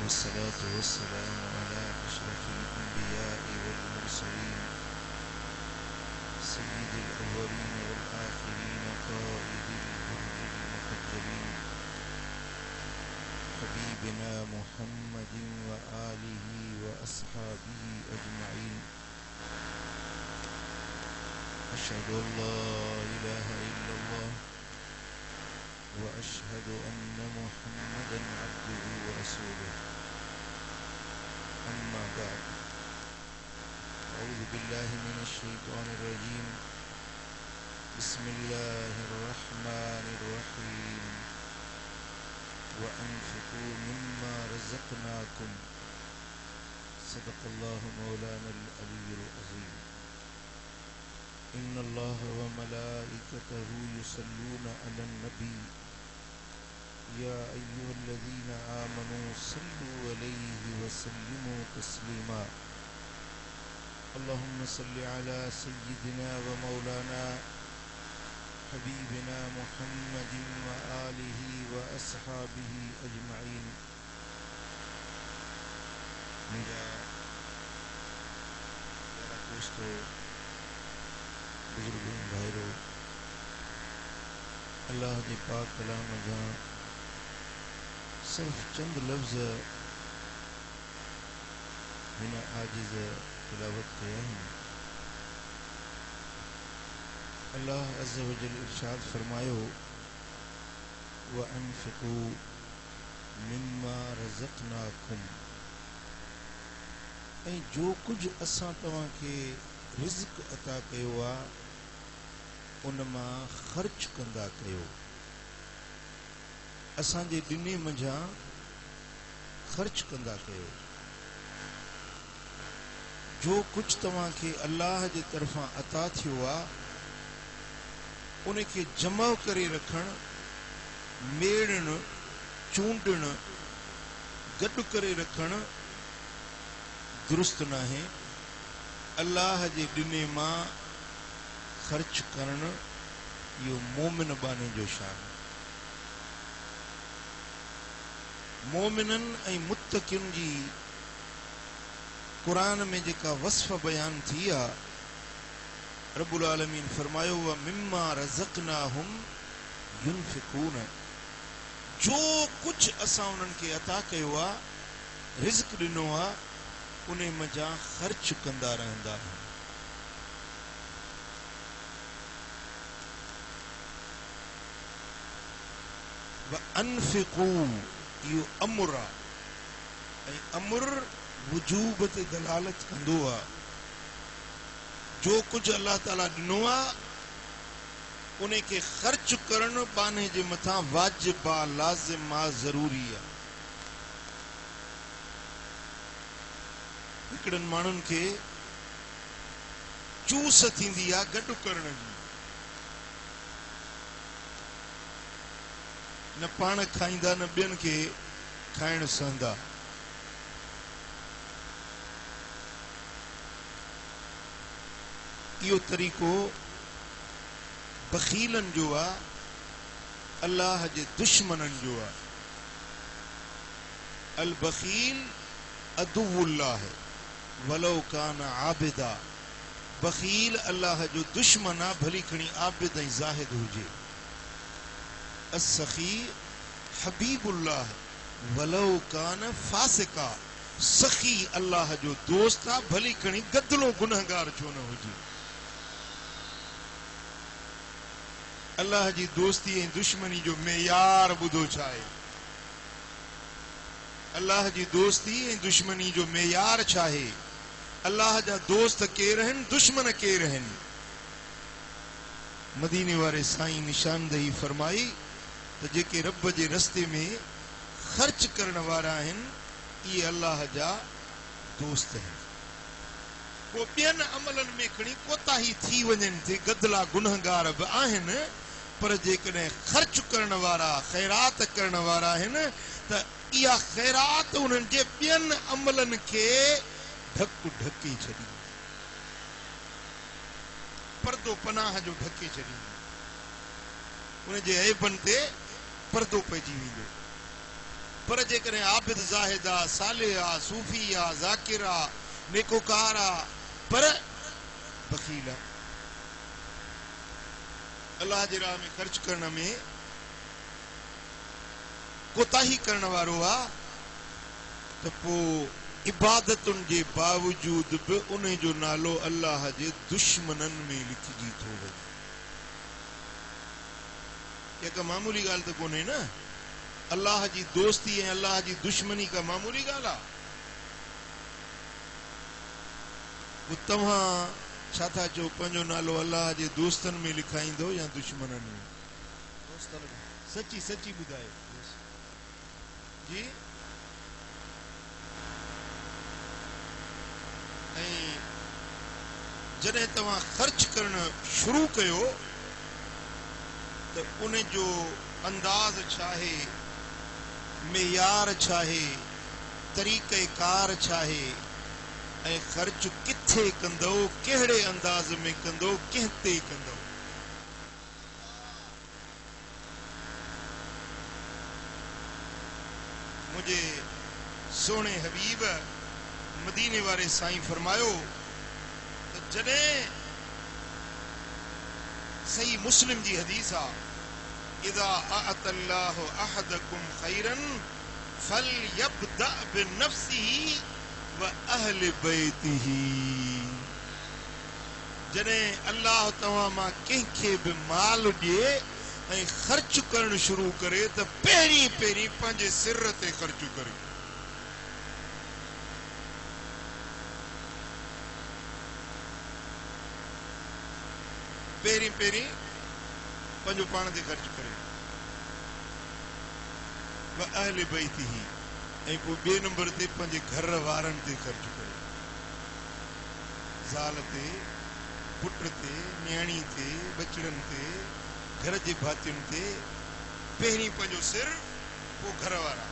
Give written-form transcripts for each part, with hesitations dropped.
والصلاة والسلام على أشرف الأنبياء والمرسلين سيد الأولين والآخرين قائد الغر المحجلين حبيبنا محمد وآله وأصحابه أجمعين. أشهد أن لا إله إلا الله وأشهد أن محمدا عبده ورسوله. أما بعد، أعوذ بالله من الشيطان الرجيم. بسم الله الرحمن الرحيم. وأنفقوا مما رزقناكم. صدق الله مولانا العلي العظيم. إن الله وملائكته يصلون على النبي يا أيها الذين آمنوا صلوا عليه وسلموا تسليما. اللهم صل على سيدنا ومولانا حبيبنا محمد وآله وأصحابه أجمعين. मेरा दोस्तों, बुजुर्गों, भाइयों, अल्लाह के पाक कलाम जहाँ सिर्फ चंद लफ्ज़ हिन आजिज़ तिलावत कया हैं। अल्लाह अज़्ज़ व जल इरशाद फरमायो, व अनफ़िक़ू मिम्मा रज़क़नाकुम। ऐं जो कुछ असां तव्हांखे रिज़्क़ अता कयो आहे उन मां ख़र्च कंदा कयो। असांजे ॾिने मंझां ख़र्च कंदा कयो। जो कुछ तव्हांखे अल्लाह जे तरफ़ां अता थियो आहे उनखे जमा करे रखणु, मेड़णु, चूंडणु, गॾु करे रखणु दुरुस्त नाहे। अल्लाह जे ॾिने मां ख़र्च करणु इहो मोमिन बाने जो शान। मोमिननि ऐं मुत्तक़ियुनि जी क़ुरान में जेका वस्फ़ बयान थी आहे, रब्बुल आलमीन फरमायो, व मिम्मा रज़क़नाहुम युनफ़िक़ून। जो कुछ असां उन्हनि खे अता कयो आहे, रिज़्क़ ॾिनो आहे, उन मज़ा ख़र्च कंदा रहंदा आहिनि। व अनफ़िक़ू इहो अमुर आहे ऐं अमुर वुजूब ते दलालत कंदो आहे। जो कुछ अल्लाह ताला ॾिनो आहे उन खे ख़र्च करणु बाने जे मथां वाजिब आहे, लाज़िम आहे, ज़रूरी आहे। हिकिड़नि माण्हुनि खे चूस थींदी आहे गॾु करण जी। न पाण खाईंदा न ॿियनि खे खाइण सहंदा। इहो तरीक़ो बख़ीलनि जो आहे, अल्लाह जे दुश्मननि जो आहे। अल बख़ील अदुव्वुल्लाह वलो कान आबिदा। बख़ील अल्लाह जो दुश्मन आहे, भली खणी आबिद ऐं ज़ाहिद हुजे। अस्सखी हबीबुल्लाह वलो कान फासिका। सखी अल्लाह जो दोस्त आहे, भली खणी गदलो गुनहगार छो न हुजे। अल्लाह जी दोस्ती ऐं दुश्मनी जो मेयार ॿुधो छा आहे? अल्लाह जी दोस्ती ऐं दुश्मनी जो मेयार छा आहे? अल्लाह जा दोस्त केर आहिनि, दुश्मन केर आहिनि? मदीने वारे साईं निशानदही फरमाई त जेके रब जे रस्ते में ख़र्च करण वारा आहिनि इहे अल्लाह जा दोस्त आहिनि। पोइ ॿियनि अमलनि में खणी कोताही थी वञनि थी, गदला गुनहगार बि आहिनि, पर जेकॾहिं ख़र्च करण वारा, ख़ैरात करण वारा आहिनि त इहा ख़ैरात उन्हनि जे ॿियनि अमलनि खे ढके छॾी, पर्दो पनाह जो ढके छॾी। उन जे ऐबनि ते पर्दो पइजी वेंदो। पर जेकॾहिं आबिद ज़ाहिदा सालिहा सूफिया ज़ाकिरा नेकोकारा पर बखीला अल्लाह जे राह में ख़र्च करण में कोताही करण वारो आहे त पोइ इबादतुनि जे बावजूद बि उन जो नालो अल्लाह जे दुश्मननि में लिखिजी थो वञे। का मामूली ॻाल्हि त कोन्हे न। अल्लाह जी दोस्ती ऐं अल्लाह जी दुश्मनी का मामूली ॻाल्हि आहे। तव्हां छा था चओ पंहिंजो नालो अल्लाह जे दोस्तनि में लिखाईंदो या दुश्मननि में? सची सची ॿुधायो जी। ऐं जॾहिं तव्हां ख़र्च करण शुरू कयो त उन जो अंदाज़ छा आहे, मेयार छा आहे, तरीक़ेकार छा आहे ऐं ख़र्च किथे कंदो, कहिड़े अंदाज़ में कंदो, कंहिं ते कंदो। मुझे सोने हबीब मदीने वारे साईं फरमायो तो जॾहिं सही मुस्लिम जी हदीस आ, इज़ा अअतल्लाहु अहदकुम खैरन फलयब्दा बिनफ्सिही व अहल बैतिही। जॾहिं अल्लाह तव्हां मां कंहिंखे बि माल ॾिए ऐं ख़र्च करण शुरू करे त पहिरीं पहिरीं पंहिंजे सिर ते ख़र्च करे। पहिरीं पहिरीं पंहिंजो पाण ते ख़र्च करे। व अहल बैतिही ऐं पोइ ॿिए नंबर ते पंहिंजे घर वारनि ते ख़र्च करे। ज़ाल ते, पुट ते, न्याणी ते, बचड़नि ते, घर जे भातियुनि ते। पहिरीं पंहिंजो सिर, पोइ घर वारा।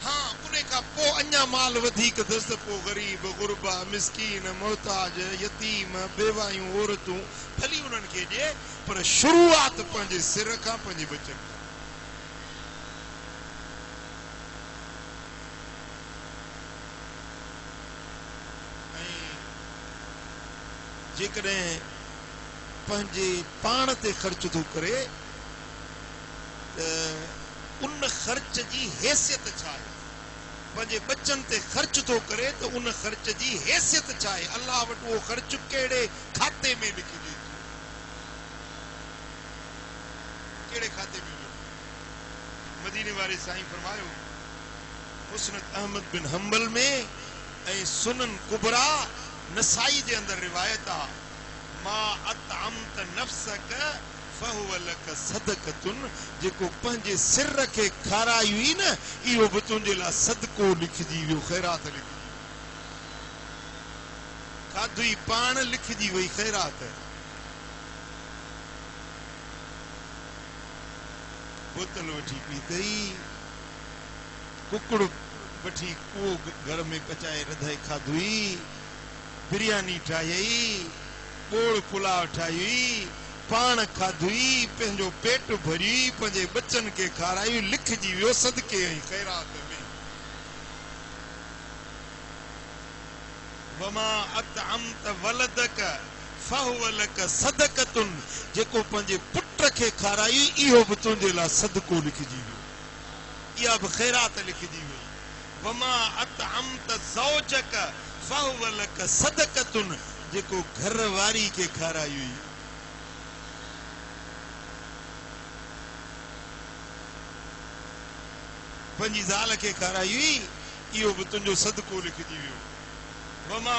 हाँ, उन खां पोइ अञा माल वधीक अथसि त पोइ ग़रीब, गुरबा, मिसकीन, मोहताज, यतीम, बेवायूं, औरतूं भली उन्हनि खे ॾिए, पर शुरूआत पंहिंजे सिर खां, पंहिंजे बचनि खां। जेकॾहिं पंहिंजे पाण ते ख़र्च थो करे त उन ख़र्च जी हैसियत छा आहे? पंहिंजे बचनि ते ख़र्च थो करे त उन ख़र्च जी हैसियत छा आहे? अल्लाह वटि उहो ख़र्च कहिड़े खाते में लिखिजे थो, कहिड़े खाते में? मदीने वारे साईं फरमायो मुस्नद अहमद बिन हंबल में ऐं सुनन कुबरा नसाई जे अंदर रिवायत आ, मा अतअमत नफ्सक फहुव लक सदक़तुन। जेको पंहिंजे सिर खे खाराई हुई न, इहो बि तुंहिंजे लाइ सदको लिखिजी वियो, ख़ैरात लिखिजी। खाधुई पाण लिखिजी वई ख़ैरात। बोतल वठी पीतई, कुकड़ वठी उहो घर में पचाए रधाए खाधुई, बिरयानी ठाही, ॿोड़ पुलाव ठाही, पाण खाधुई, पंहिंजो पेट भरी, पंहिंजे बचनि खे खाराई, लिखजी वियो सदके ऐं ख़ैरात में। वमा अतअमत वलदक फहुव लक सदक़तुन। जेको पंहिंजे पुट खे खाराई, इहो बि तुंहिंजे लाइ सदको लिखजी वियो, इहा बि ख़ैरात लिखजी वई। वमा अतअमत ज़ौजक फहुव लक सदक़तुन। जेको घर वारी खे खाराई हुई, पंहिंजी ज़ाल खे खाराई हुई, इहो बि तुंहिंजो सदको लिखजी वियो। वमा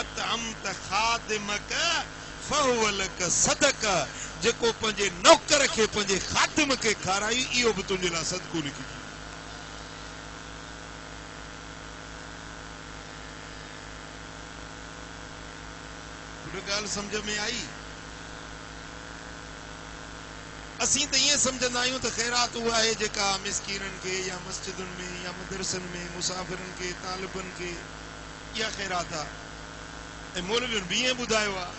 अतअमत खादिमक फहुव लक सदक़। जेको पंहिंजे नौकर खे, पंहिंजे खादिम खे खाराई, इहो बि तुंहिंजे लाइ सदको लिखजी वियो। ॻाल्हि सम्झ में आई? असीं त ईअं सम्झंदा आहियूं त ख़ैरात उहा आहे जेका मिसकीननि खे या मस्जिदुनि में या मदरसनि में मुसाफ़िरनि खे, तालिबनि खे, इहा ख़ैरात आहे। ऐं मौलवियुनि बि ईअं ॿुधायो आहे,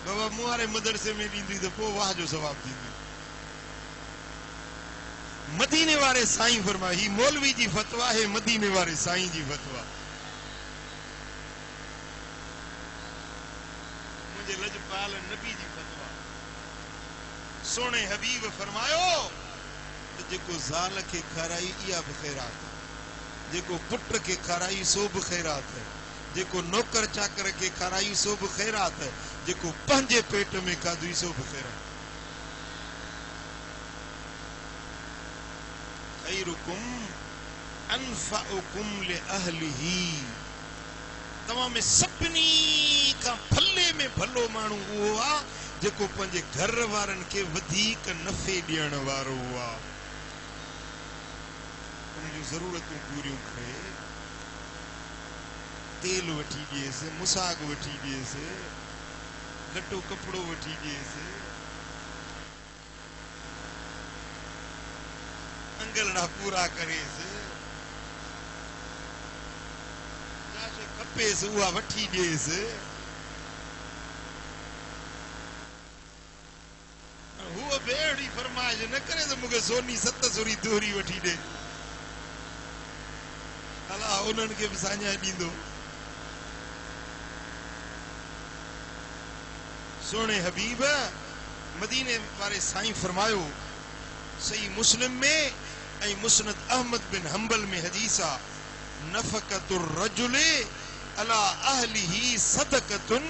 बाबा मूं वारे मदरसे में ॾींदी त पोइ वाह जो सवाबु थींदो। मदीने वारे साईं फरमाए, ही मौलवी जी फतवा है, मदीने वारे साईं जी फतवा। मुझे लजपाल नबी जी फतवा। सोने हबीब फरमायो तो जेको ज़ाल के खाराई इया भी खैरात है, जेको पुट के खाराई सो भी खैरात है, जेको नौकर चाकर के खाराई सो भी खैरात है, जेको पंहिंजे पेट में खाधुई सो भी खैरात। खैरुकुम अनफउकुम लिअहलिही, तव्हां में सभिनी खां भले में भलो माण्हू उहो आहे जेको पंहिंजे घर वारनि खे वधीक नफ़े ॾियण वारो आहे। उन जूं ज़रूरतूं पूरियूं करे, तेल वठी ॾिएसि, मुसाग वठी ॾिएसि, लटो कपिड़ो वठी ॾिएसि, अंगलड़ा पूरा करेसि, जाशे खपेसि उहा वठी ॾिएसि। हूअ बेड़ी फरमाइश न करे त मूंखे सोनी 700 दोहरी वठी ॾे, अला उन्हनि खे बि साञाए ॾींदो। सोने हबीब मदीने वारे साईं फरमायो, सही मुस्लिम में ऐं मुस्नद अहमद बिन हंबल में हदीस आहे, नफ़क़तुर रजुले अला अहलिही सदक़तुन,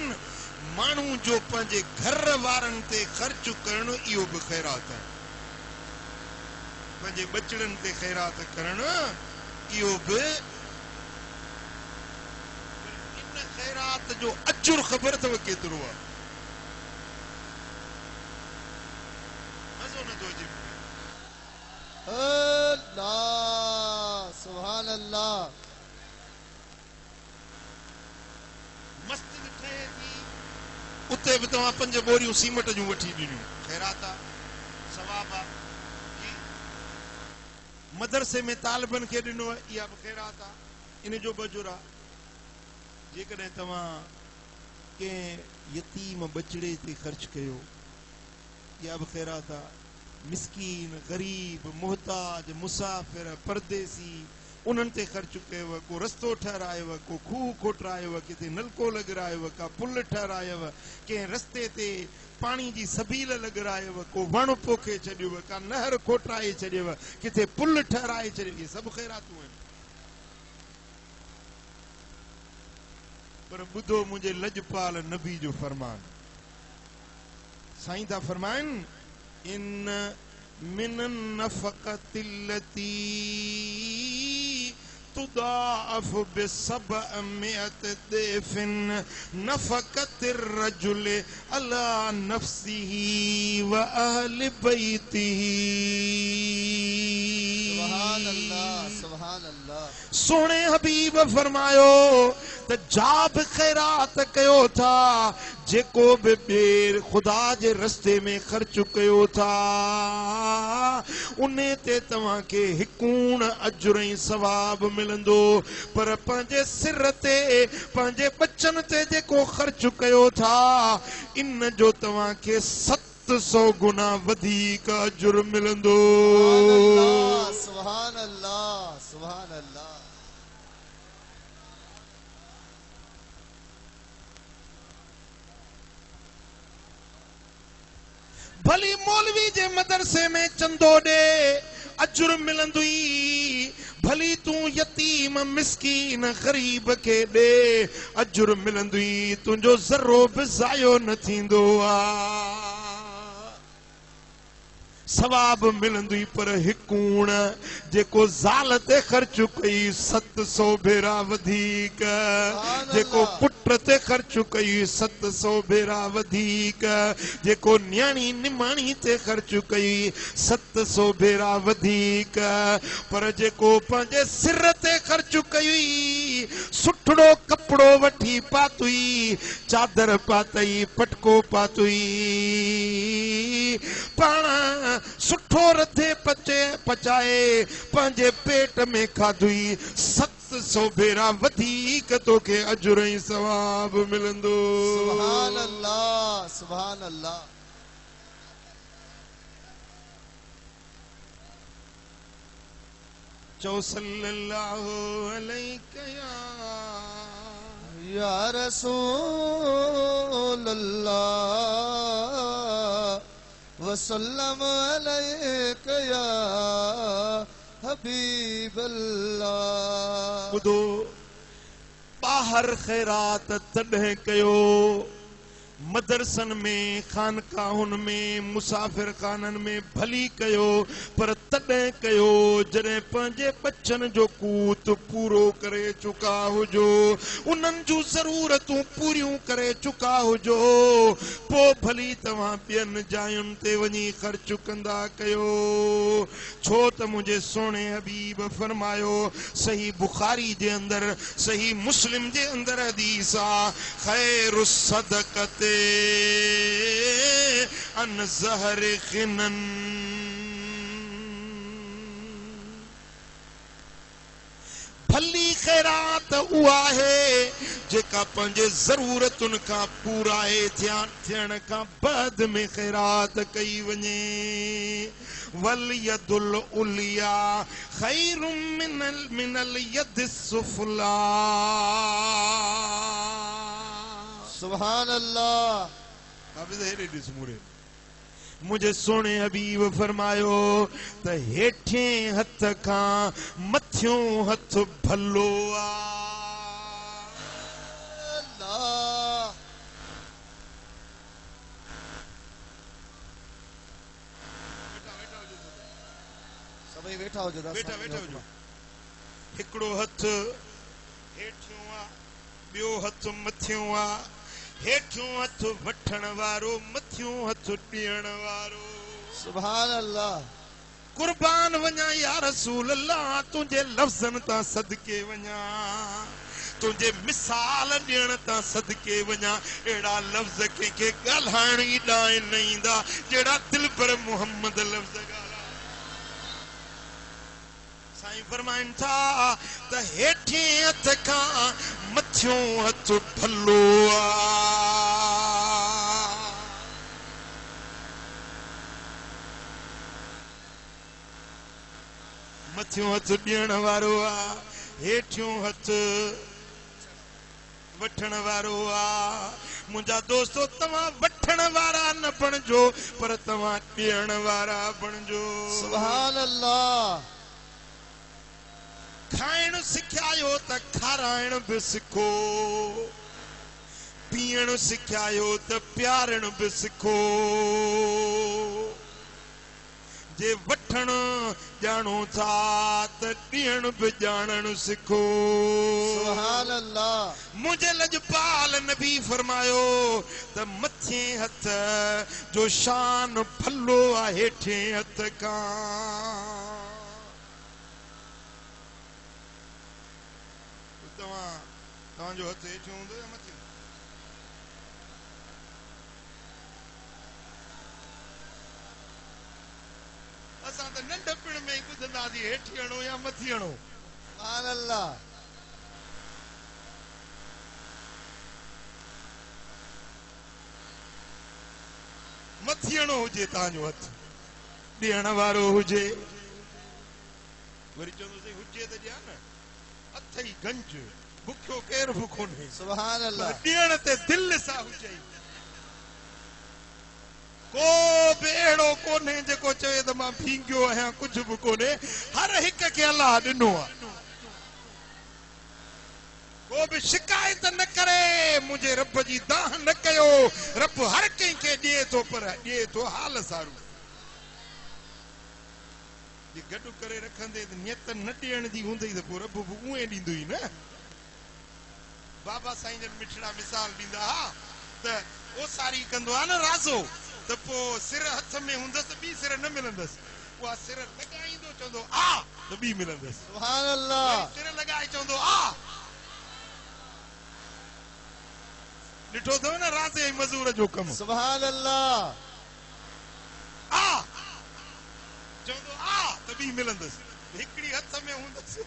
माण्हू जो पंहिंजे घर वारनि ते ख़र्च करणु इहो बि ख़ैरात आहे। पंहिंजे बचड़नि ते ख़ैरात करणु इहो बि। इन ख़ैरात जो अजुर ख़बर अथव केतिरो आहे? मज़ो नथो अचे। अल्लाह सुभान अल्लाह। मस्जिद ठहे थी, उते बि तव्हां 5 बोरियूं सीमेंट जूं वठी ॾिनियूं, ख़ैरात आहे, सवाब आहे। मदरसे में तालिबनि खे ॾिनो, इहा बि ख़ैरात आहे, इन जो बि अजुर आहे। जेकॾहिं तव्हां कंहिं यतीम बचड़े ते ख़र्च कयो, इहा बि ख़ैरात आहे। मिस्कीन, गरीब, मोहताज, मुसाफ़िर, परदेसी, उन्हनि ते ख़र्च कयव, को रस्तो ठहरायव, को खूह खोटरायव, किथे नलको लॻरायव, का पुल ठहरायव, कंहिं रस्ते ते पाणी जी सबील लॻरायव, को वण पोखे छॾियव, का नहर खोटराए छॾियव, किथे पुल ठहराए छॾियव, इहे सभु ख़ैरातूं आहिनि। पर ॿुधो मुंहिंजे लजपाल नबी जो फरमान। साईं था फरमाइनि, इन मिन नफ़क़तिल्लती तुदाअफ़ बिसबअमिअत दैफिन नफ़क़तिर रजुल अला नफ्सिही व अहलि बैतिही। सुभान अल्लाह सुभान अल्लाह। सोने हबीब फरमायो त जा बि ख़ैरात कयो था, जेको बि ॿेर ख़ुदा जे रस्ते में ख़र्च कयो था, उन ते तव्हांखे हिकूण अजुर ऐं सवाब मिलंदो। पर पंहिंजे सिर ते, पंहिंजे बचन ते जेको ख़र्च कयो था, इन जो तव्हांखे 700 गुना वधीक अजुर मिलंदो। सुभान अल्लाह सुभान अल्लाह। भली मौलवी जे मदरसे में चंदो ॾे, अजुर मिलंदुई। भली तूं यतीम मिस्कीन गरीब खे ॾे, अजुर मिलंदुई। तुंहिंजो ज़रो बि ज़ायो न थींदो आहे, सवाब मिलंदुई। पर हिकूण जेको ज़ाल ते ख़र्च कई 700 भेरा वधीक, जेको पुट ते ख़र्च कई 700 भेरा वधीक, जेको न्याणी निमाणी ते ख़र्च कई 700 भेरा वधीक। पर जेको पंहिंजे सिर ते ख़र्च कई, सुठड़ो कपिड़ो वठी पातुई, चादर पातई, पटको पातुई, पाण सुठो रधे पचाए पंहिंजे पेट में खाधुई, 700 भेरा वधीक तोखे अजुर ऐं सवाब मिलंदो। सुभान अल्लाह सुभान अल्लाह। चो सल्लल्लाहु अलैहि या रसूल अल्लाह वसल्लम अलैका या हबीब अल्लाह। ॿुधो ॿाहिरि ख़ैरात तॾहिं कयो मदरसन में खानकाहुन में मुसाफ़िर खानन में भली कयो पर तॾहिं कयो जॾहिं पंहिंजे बच्चन जो कूत पूरो करे चुका हुजो उन्हनि जूं ज़रूरतूं पूरियूं करे चुका हुजो पोइ भली तव्हां ॿियनि जायुनि ते वञी ख़र्च कंदा कयो छो त मुंहिंजे सोणे हबीब फरमायो सही बुखारी जे अंदर सही मुस्लिम जे अंदर हदीस आहे खैरु सदक़ते अन ज़हर गिनन भली ख़ैरात उहा आहे जेका पंहिंजे ज़रूरतुनि खां पूराए थियण खां बाद में ख़ैरात कई वञे वल यदुल उलिया खैरुम मिनल यद सुफला सुभान अल्लाह। मुझे सोने हबीब फरमायो त हेठे हथ खां मथियों हथ भलो आ अल्लाह। सभई वेठा हुजो वेठा हुजो हिकिड़ो हथ हेठियों आ ॿियो हथ मथियों आ हेठियों हथ वठण वारो मथियों हथ ॾियण वारो सुभान अल्लाह। कुर्बान वञा या रसूल अल्लाह तुंहिंजे लफ़्ज़नि तां सदके वञा तुंहिंजे मिसाल ॾियण तां सदके वञा अहिड़ा लफ़्ज़ कंहिंखे ॻाल्हाइण ई ॾांहुं न ईंदा जहिड़ा दिल पर मोहम्मद लफ़्ज़ ॻाल्हाए साईं फरमाइनि था त हेठे हथ खां मथियों हथ भलो आहे मथियों हथ ॾियण वारो आहे हेठियों हथ वठण वारो आहे मुंहिंजा दोस्तो तव्हां वठण वारा न बणिजो पर तव्हां ॾियण वारा बणिजो सुभान अल्लाह। खाइण सिखियायो त खाराइण बि सिखो पीअण सिखियायो त प्यारण बि सिखो जे वठण ॼाणो था त ॾियण बि ॼाणण सिखो सुभान अल्लाह। मुंहिंजे लजपाल नबी फरमायो त मथे हथ जो शान भलो आहे हेठे हथ खां तव्हांजो हथ हेठियों हूंदो या मथे असां त नंढपिण में ई ॿुधंदासीं हेठि हणो या मथे हणो सुभान अल्लाह। मथे हणो हुजे तव्हांजो हथ ॾियण वारो हुजे वरी चवंदोसीं हुजे त ॾिया न हथ ई गंज बुखियो केरु बि कोन्हे सुभान अल्लाह। ॾियण ते दिलि सां हुजे को बि अहिड़ो कोन्हे जेको चवे त मां भींगियो आहियां कुझु बि कोन्हे हर हिक खे अलाह ॾिनो आहे को बि शिकायत न करे मुंहिंजे रब जी दाह न कयो रब हर कंहिंखे ॾिए थो पर ॾिए थो हाल सारूं जे गॾु करे रखंदे त नियत न ॾियण जी हूंदई त पोइ रब बि उहे ॾींदो ई न बाबा साईं जन मिठड़ा मिसाल ॾींदा हा त ओसारी कंदो आहे न राज़ो त पोइ सिर हथ में हूंदसि ॿी सिर न मिलंदसि उहा सिर लॻाईंदो चवंदो आ त ॿी मिलंदसि सुभान अल्लाह। सिर लॻाए चवंदो आ ॾिठो अथव न राज़े ऐं मज़ूर जो कमु सुभान अल्लाह। आ चवंदो आ त ॿी मिलंदसि हिकिड़ी हथ में हूंदसि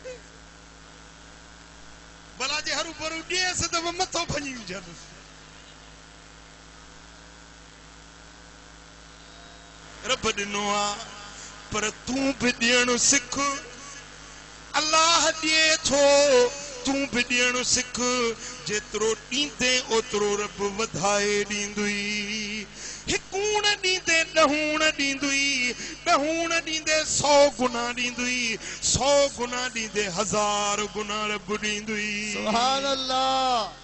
भला जे हरू भरू ॾियसि त मथो भञी विझंदुसि रब ॾिनो आहे पर तूं बि ॾियणु सिख ॾिए थो तूं बि ॾियणु सिख जेतिरो ॾींदे ओतिरो रब वधाए ॾींदुई हिकूण ॾींदे ॾहूण ॾींदुई ॾहूण ॾींदे 100 गुना ॾींदुई 100 गुना ॾींदे 1000 गुना रब ॾींदुई सुभान अल्लाह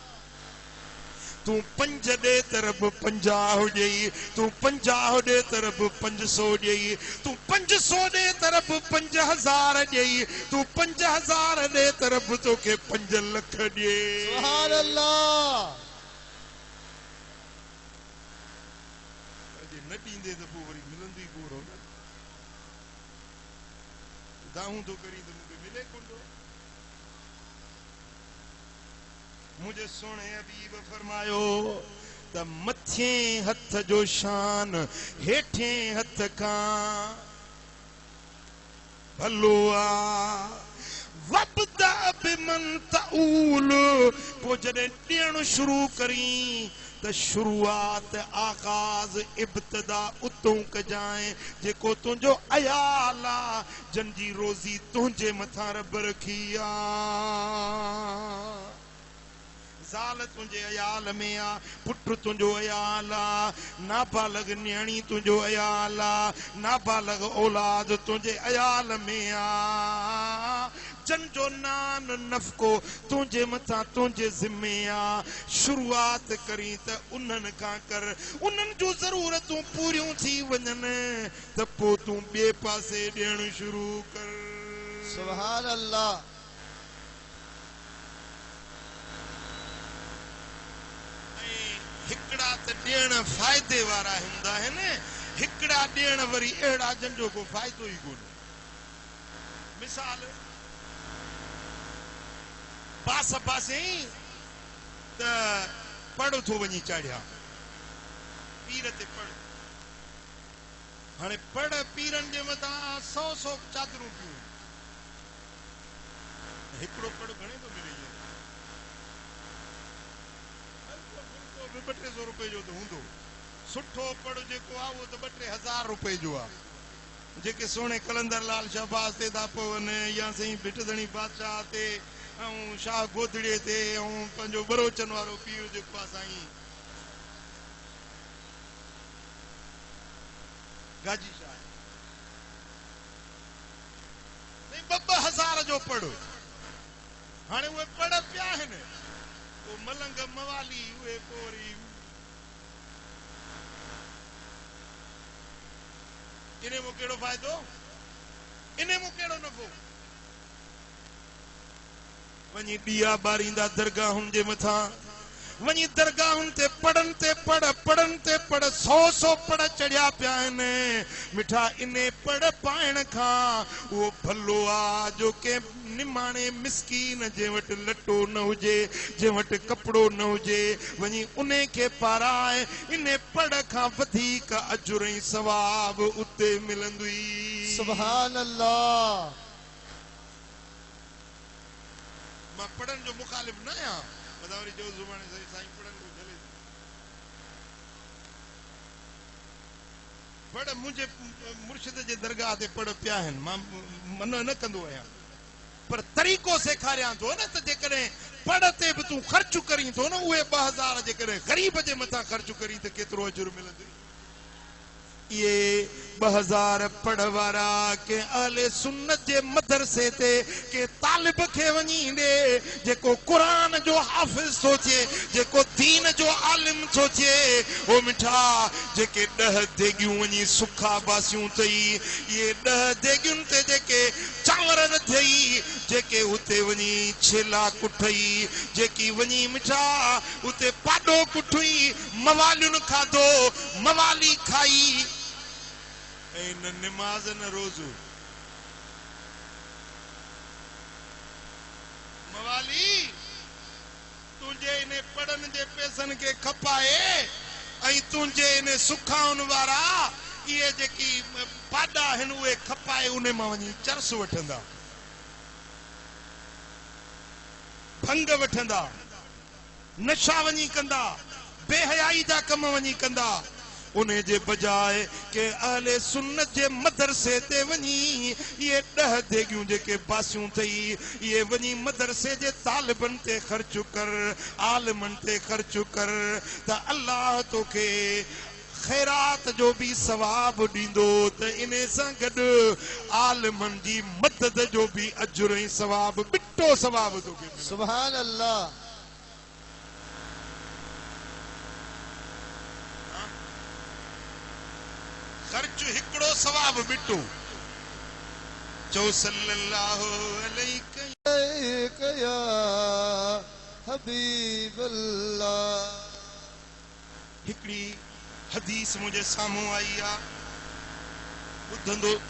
तूं 5 ॾे त रब 50 ॾेई तूं 50 ॾे त रब 500 ॾेई तूं 500 ॾे त रब 5000 ॾेई तूं 5000 ॾे त रब तोखे 5 लख ॾे सुभान अल्लाह न ॾींदे त पोइ वरी मिलंदी कोन हो न दाहूं थो करी त मूंखे मिले कोन थो मुझे सोने हबीब फरमायो त मथिएं हथ जो शान हेठें हथ खां भलो आ वबदा बिमन तऊल पोइ जॾहिं ॾियणु शुरू करी त शुरूआत आगाज़ इब्तिदा उतों कजाएं जेको तुंहिंजो अयाल आ जंहिंजी रोज़ी तुंहिंजे मथां रब रखी आ ज़ाल तुंहिंजे अयाल में आ पुटु तुंहिंजो अयाल आ नाबालग न्याणी तुंहिंजो अयाल आ नाबालग औलाद तुंहिंजे अयाल में आ जंहिंजो नान नफ़को तुंहिंजे मथां तुंहिंजे ज़िम्मे आ शुरूआत करी त उन्हनि खां कर उन्हनि जूं ज़रूरतूं पूरियूं थी वञनि त पोइ तूं ॿिए पासे ॾियणु शुरू कर सुभान अल्लाह हिकड़ा त ॾियण फ़ाइदे वारा हूंदा आहिनि हिकड़ा ॾियण वरी अहिड़ा जंहिंजो को फ़ाइदो ई कोन्हे मिसाल पास पासे त पढ़ थो वञी चाढ़िया पीर ते पढ़ हाणे पढ़ पीरनि जे मथां 100 चादरूं पियूं हिकिड़ो पढ़ घणे थो मिले 2-300 रुपए जो त हूंदो सुठो पढ़ जेको आहे उहो त 2-3 रुपए जो आहे जेके सोणे कलंदर लाल शहबाज ते था पवनि या साईं भिटदणी बादशाह ते ऐं शाह गोदड़े ते ऐं पंहिंजो बरोचन वारो पीर जेको आहे साईं गाजी शाह साईं 2-2 जो पढ़ हाणे उहे पढ़ पिया आहिनि मलंग मवाली उहे पोइ वरी इन में कहिड़ो फ़ाइदो इन में कहिड़ो नफ़ो वञी ॾिया ॿारींदा दरगाहुनि जे मथां वञी दरगाहुनि ते पढ़नि ते पढ़ 100 पढ़ चढ़िया पिया आहिनि मिठा इने पढ़ पाइण खां उहो भलो आहे जो के निमाणे मिसकीन जे वटि लटो न हुजे जे वटि कपिड़ो न हुजे वञी उन खे पाराए इन पढ़ खां वधीक अजुर ऐं सवाब उते मिलंदुई सुभान अल्लाह मां पढ़नि जो मुखालिफ़ न आहियां वरी जो ज़ुबान साईं पढ़नि को झले पढ़ मुंहिंजे मुर्शिद जे दरगाह ते पढ़ पिया आहिनि मां मन न कंदो आहियां पर तरीक़ो सेखारियां थो न त जेकॾहिं पढ़ ते बि तूं ख़र्च करीं थो न उहे 2000 जेकॾहिं ग़रीब जे मथां ख़र्च करीं त केतिरो अजुर मिलंदो ये 2000 पढ़ वारा के आले सुन्नत जे मदरसे ते के तालिब खे वञी ॾे जेको क़ुरान जो हाफ़िज़ थो थिए जेको दीन जो आलिम थो थिए ओ मिठा जेके 10 देगियूं वञी सुखा बासियूं अथई इहे 10 देगियुनि ते जेके चांवर रधई जेके उते वञी छेला कुठई जेकी वञी मिठा उते पाॾो कुठई मवालियुनि खाधो मवाली खाई न निमाज़ न रोज़ू मवाली तुंहिंजे इन पढ़नि जे पैसनि खे खपाए ऐं तुंहिंजे इन सुखाउनि वारा इहे जेकी पाॾा आहिनि उहे खपाए उन मां वञी चर्स वठंदा भंग वठंदा नशा वञी कंदा बेहयाई जा कम वञी कंदा उन्हें जे बजाए के अहले सुन्नत जे मदरसे ते वनी ये 10 देगियूं जेके बासियूं थई ये वनी मदरसे जे तालिबन ते खर्च कर आलिमन ते खर्च कर त अल्लाह तोखे खैरात जो भी सवाब दींदो त इने सां गॾु आलिमन जी मदद जो भी अजर ऐं सवाब बिट्टो सवाब तोखे मिलंदो। सुभान अल्लाह। खर्च हिकड़ो सवाब बिट्टो चो सल्लल्लाहु अलैहि या हबीब अल्लाह। हिकड़ी हदीस मुझे सामू आई आ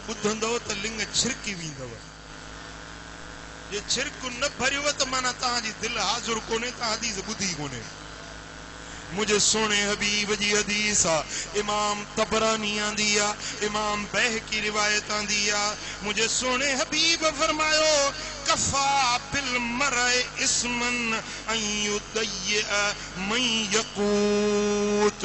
बुधंदो त लिंग छिरकी वेंदव जे छिरक न भरियो त माना तहांजी दिल हाज़ुर कोने त हदीस बुधी कोने। मुझे सोने हबीब जी हदीस आ इमाम तबरानी आंदी आ इमाम बैहकी रिवायत आंदी आ मुझे सोने हबीब फरमायो कफा बिल मरए इस्मन अन युदय्य मन यकूत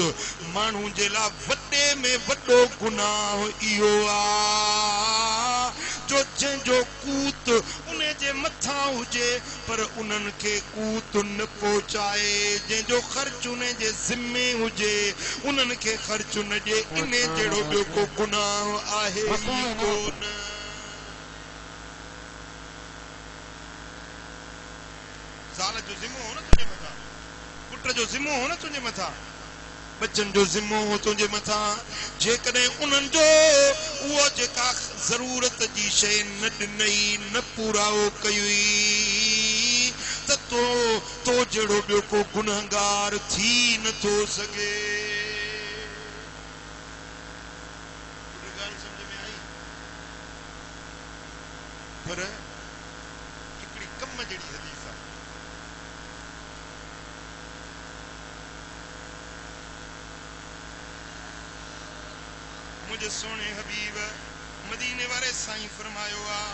मानू जेला वडे में वडो गुनाह इहो आ जो जंहिंजो कूत उन्हें जे मथा हुजे पर उन्हनि खे कूत न पहुचाए जंहिंजो ख़र्च उन्हें जे ज़िम्मे हुजे उन्हनि खे ख़र्च न ॾिए इन जहिड़ो ॿियो को गुनाह आहे ई कोन। ज़ाल जो ज़िम्मो हो न तुंहिंजे मथां पुट जो ज़िम्मो हो न तुंहिंजे मथां बच्चन जो ज़िम्मो हो तुंहिंजे मथां जेकॾहिं उन्हनि जो उहो जेका ज़रूरत जी शइ न ॾिनई न पूराओ कई त तो जहिड़ो ॿियो को गुनहगार थी नथो सघे। ॻाल्हि सम्झ में आई पर हिकिड़ी कम जहिड़ी हदीस आहे मुझे सोने हबीब मदीने वाले साईं फरमायो आ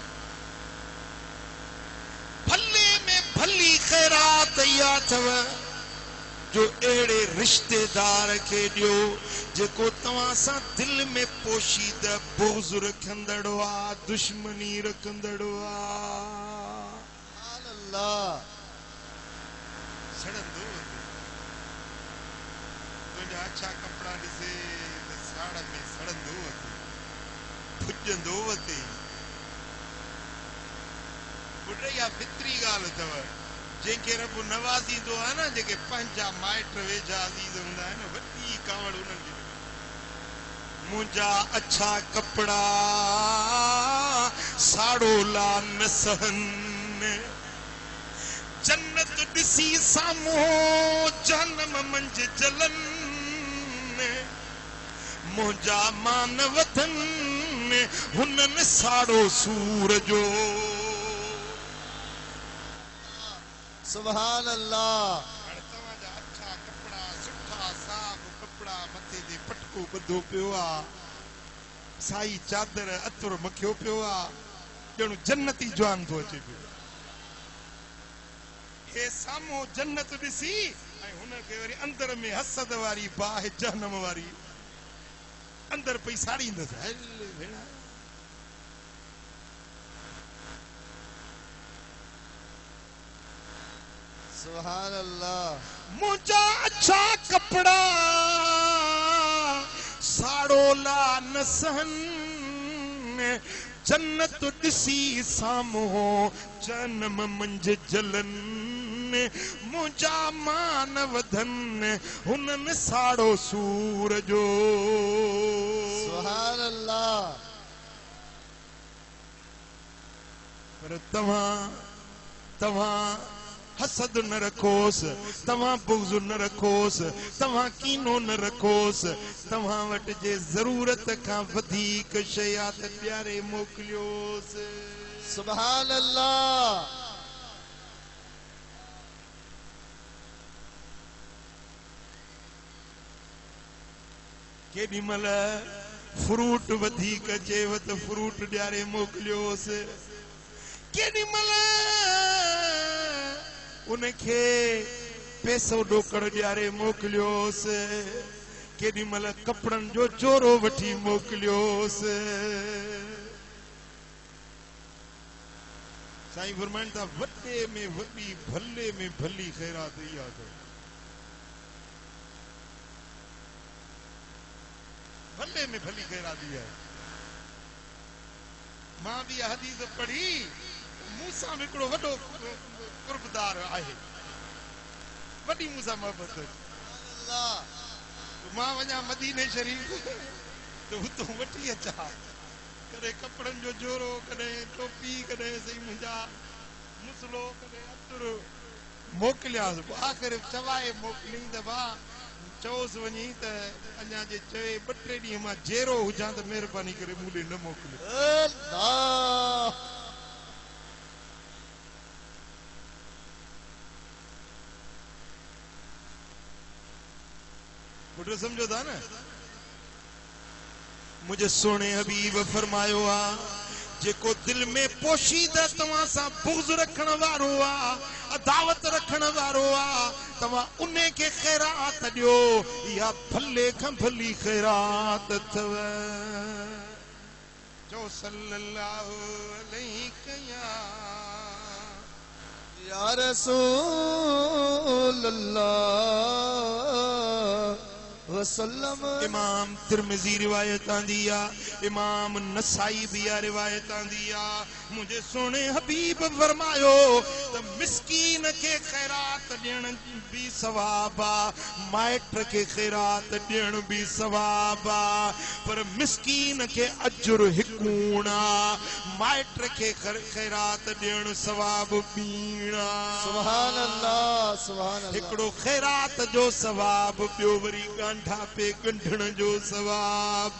भले में भली खैरात इहा अथव जो अहिड़े रिश्तेदार खे ॾियो जेको तव्हां सां दिल में पोशीदा बुग़्ज़ रखंदड़ आ दुश्मनी रखंदड़ आ। सुभान अल्लाह। सड़ंदो तुंहिंजा अच्छा कपिड़ा ॾिसे त साड़ में सड़ंदो भुॼंदो वते बुढे या फितरी ॻाल्हि अथव जंहिंखे रब नवाज़ींदो आहे न जेके पंहिंजा माइट वेझा अज़ीज़ हूंदा आहिनि वॾी कावड़ उन्हनि जी मुंहिंजा अच्छा कपिड़ा साड़ोला न सहनि जन्नत ॾिसी साम्हूं जहन्नम मंझि जलनि मुंहिंजा मान वधनि हुननि साड़ो सूर जो। सुभान अल्लाह। हाणे तव्हांजा अच्छा कपिड़ा सुठा साफ़ कपिड़ा मथे ते पटको ॿधो पियो आहे साई चादर अतुर मखियो पियो आहे ॼणु जन्नती जवान थो अचे पियो हे साम्हूं जन्नत ॾिसी ऐं हुनखे वरी अंदर में हसद वारी बाहि जहनम वारी अंदर पई साड़ींदसि हल भेण सुभान अल्लाह। मुंहिंजा अच्छा कपिड़ा साड़ोला न सहनि जन्नत ॾिसी साम्हूं जन्म मंझि जलनि मुंहिंजा मान वधनि हुननि साड़ो सूर जो। सुभान अल्लाह। पर तव्हां हसद न रखोसि तव्हां बुग़्ज़ न रखोसि तव्हां कीनो न रखोसि तव्हां वटि जे ज़रूरत खां वधीक शइ आहे त ॾियारे मोकिलियोसि। सुभान अल्लाह। केॾी महिल फ्रूट वधीक चेव त फ्रूट ॾियारे मोकिलियोसि केॾी महिल उनखे पैसो ॾोकड़ ॾियारे मोकिलियोसि केॾी महिल कपड़न जो जोरो वठी मोकिलियोसि। साईं फरमाइनि था वॾे में वॾी भले में भली ख़ैरात इहा अथव। भले में भली ख़ैरात इहा आहे। मां बि हदीस पढ़ी, मूंसां बि हिकिड़ो वॾो कुर्बदार आहे, वॾी मूंसां मोहबत। मां वञा मदीने शरीफ़ त हुतो वठी अचां, कॾहिं कपड़नि जो जोरो, कॾहिं टोपी, कॾहिं सही मुंहिंजा मुसलो, कॾहिं अतुर मोकिलियासि। आख़िर चवाए मोकिलियईं त भाउ चओसि वञी त अञा जे चए 2-3 ॾींहं मां जेरो हुजां त महिरबानी करे मूं ॾे न मोकिलियो। पुट समझो था न, मुझे सोने हबीब फरमायो आ जेको दिल में पोशीदा तव्हां सां बुग़्ज़ रखण वारो आ, अदावत रखण वारो आ, तव्हां उन्हे खे ख़ैरात ॾियो। इहा भले खां भली ख़ैरात अथव। चओ सल्लल्लाहु अलैहि या रसूल अल्लाह वसल्लम। इमाम तिरमिज़ी रिवायत आंदी आ, इमाम नसाई भी आ रिवायत आंदी आ। मुझे सोने हबीब फरमायो त मिस्कीन के खैरात ॾियण भी सवाब आ, माइट के खैरात ॾियण भी सवाब आ, पर मिस्कीन के अजर हिकूण आ, माइट के खैरात ॾियण सवाब बीणा। सुभान अल्लाह, सुभान अल्लाह। हिकिड़ो खैरात जो सवाब, ॿियो वरी गांठा पे ॻंढण जो सवाब,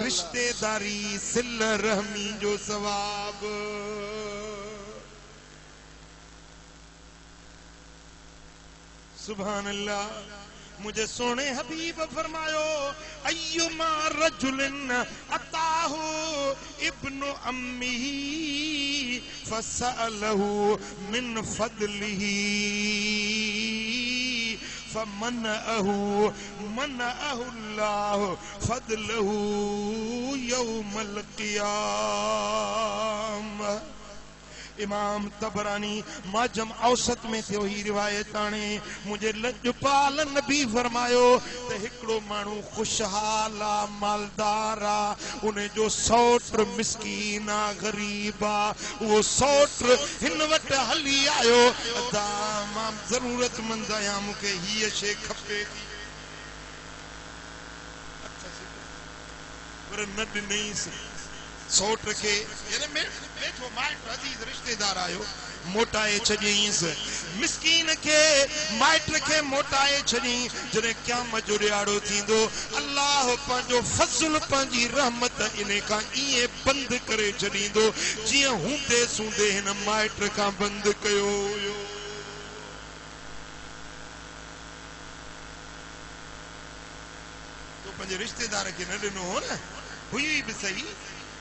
रिश्तेदारी सिल रहमी जो सवाब। सुभान अल्लाह। मुझे सोने हबीब फरमायो अय्युमा रजुलिन अताहु इब्नु अम्मीही फसअलहु मिन फदलिही फमनअहु मनअहु अल्लाहु फदलहु यौमल क़ियामह। इमाम तबरानी माजम औसत में थियो ही रिवायत आणे। मुझे लजपाल नबी फरमायो त हिकिड़ो माण्हू खुशहाल आ, मालदार आ, उन जो सौट मिस्कीन आ, गरीब आ, उहो सौट हिन वटि हली आयो, अदा मां ज़रूरतमंद आहियां, मूंखे हीअ शइ खपे थी, पर न ॾिनईंसि। सौट खे वेठो माइट अज़ीज़ रिश्तेदार आयो, मोटाए छॾियईंसि। मिस्कीन खे माइट खे मोटाए छॾियईं। जॾहिं क़यामत जो ॾियारो थींदो, अल्लाह पंहिंजो फज़ल, पंहिंजी रहमत इन खां ईअं बंदि करे छॾींदो जीअं हूंदे सूंदे हिन माइट खां बंदि कयो हुयो। तो पंहिंजे रिश्तेदार खे न ॾिनो हो न, हुई बि सही,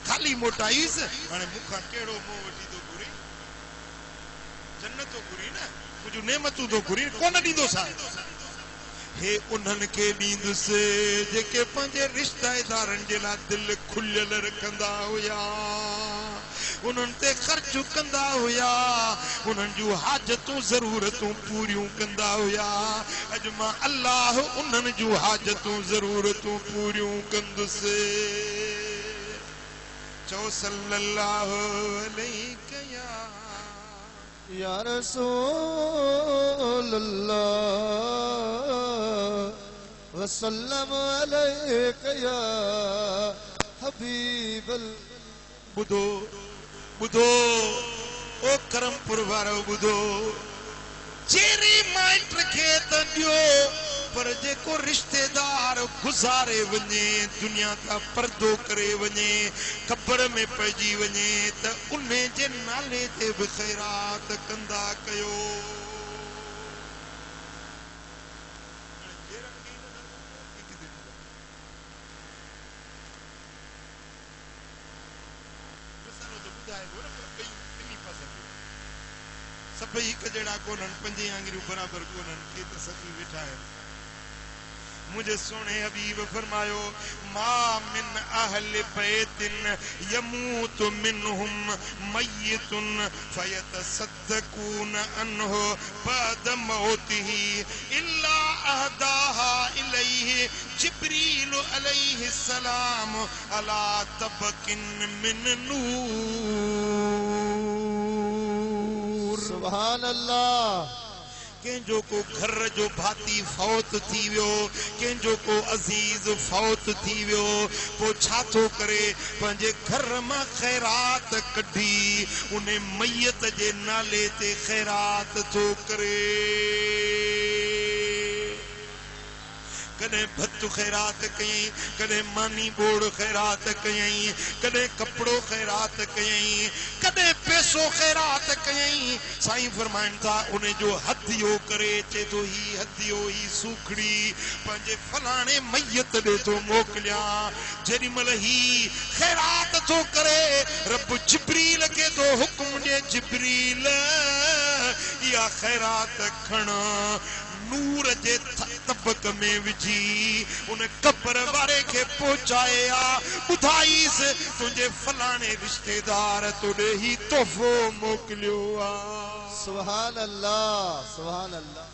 खाली मोटाईस, हाणे मूंखां कहिड़ो मोह वठी थो घुरी, जन्नत घुरी न, कुझु नेमतूं थो घुरी, कोन ॾींदो छा? हे उन्हनि खे ॾींदुसि जेके पंहिंजे रिश्तेदारनि जे लाइ दिलि खुलियल रखंदा हुया, उन्हनि ते ख़र्च कंदा हुया, उन्हनि जूं हाजतूं ज़रूरतूं पूरियूं कंदा हुया। अॼु मां अल्लाह उन्हनि जूं हाजतूं ज़रूरतूं पूरियूं कंदुसि। चओ सल्लल्लाहु अलैहि या रसूल अल्लाह वसल्लम अलैका या हबीब। ॿुधो ॿुधो ओ करमपुर वारो, ॿुधो, चेरी माइट खे त ॾियो, पर जेको रिश्तेदार गुज़ारे वञे, दुनिया खां पर्दो करे वञे, क़ब्र में पइजी वञे, त उन जे नाले ते बि ख़ैरात कंदा कयो। सभई हिकु जहिड़ा कोन्हनि, पंजे आङिरियूं बराबरि कोन्हनि, के त सभई वेठा आहिनि। मुझे सोने हबीब फरमायो मा मिन अहल बैतिन यमूत मिनहुम मय्यतुन फयतसद्दकून अन्हु बाद मौतिही इल्ला अहदाहा इलैहि जिब्रील अलैहिस्सलाम अला तबकिन मिन नूर। सुभान अल्लाह। कंहिंजो को घर जो भाती फौत थी वियो, कंहिंजो को अज़ीज़ फौत थी वियो, पोइ छा थो करे पंहिंजे घर मां ख़ैरात कढी उन मैयत जे नाले ते ख़ैरात थो करे। कदे भत्तु खैरात कयई, कदे मानी बोड़ खैरात कयई, कदे कपड़ो खैरात कयई, कदे पैसो खैरात कयई। साईं फरमाइन था उन जो हदियो करे चे तो ही हदियो ही सूखड़ी पंहिंजे फलाणे मैयत दे तो मोकलिया। जेडी मल ही खैरात तो करे रब जिब्रील के तो हुक्म दे जिब्रील या खैरात खण नूर जे तबक में विझी उन कब्र वारे के पहुंचाए आ बुधाईस तुझे फलाने रिश्तेदार तुडे ही तोहफो मोकलियो आ। सुभान अल्लाह सुभान अल्लाह।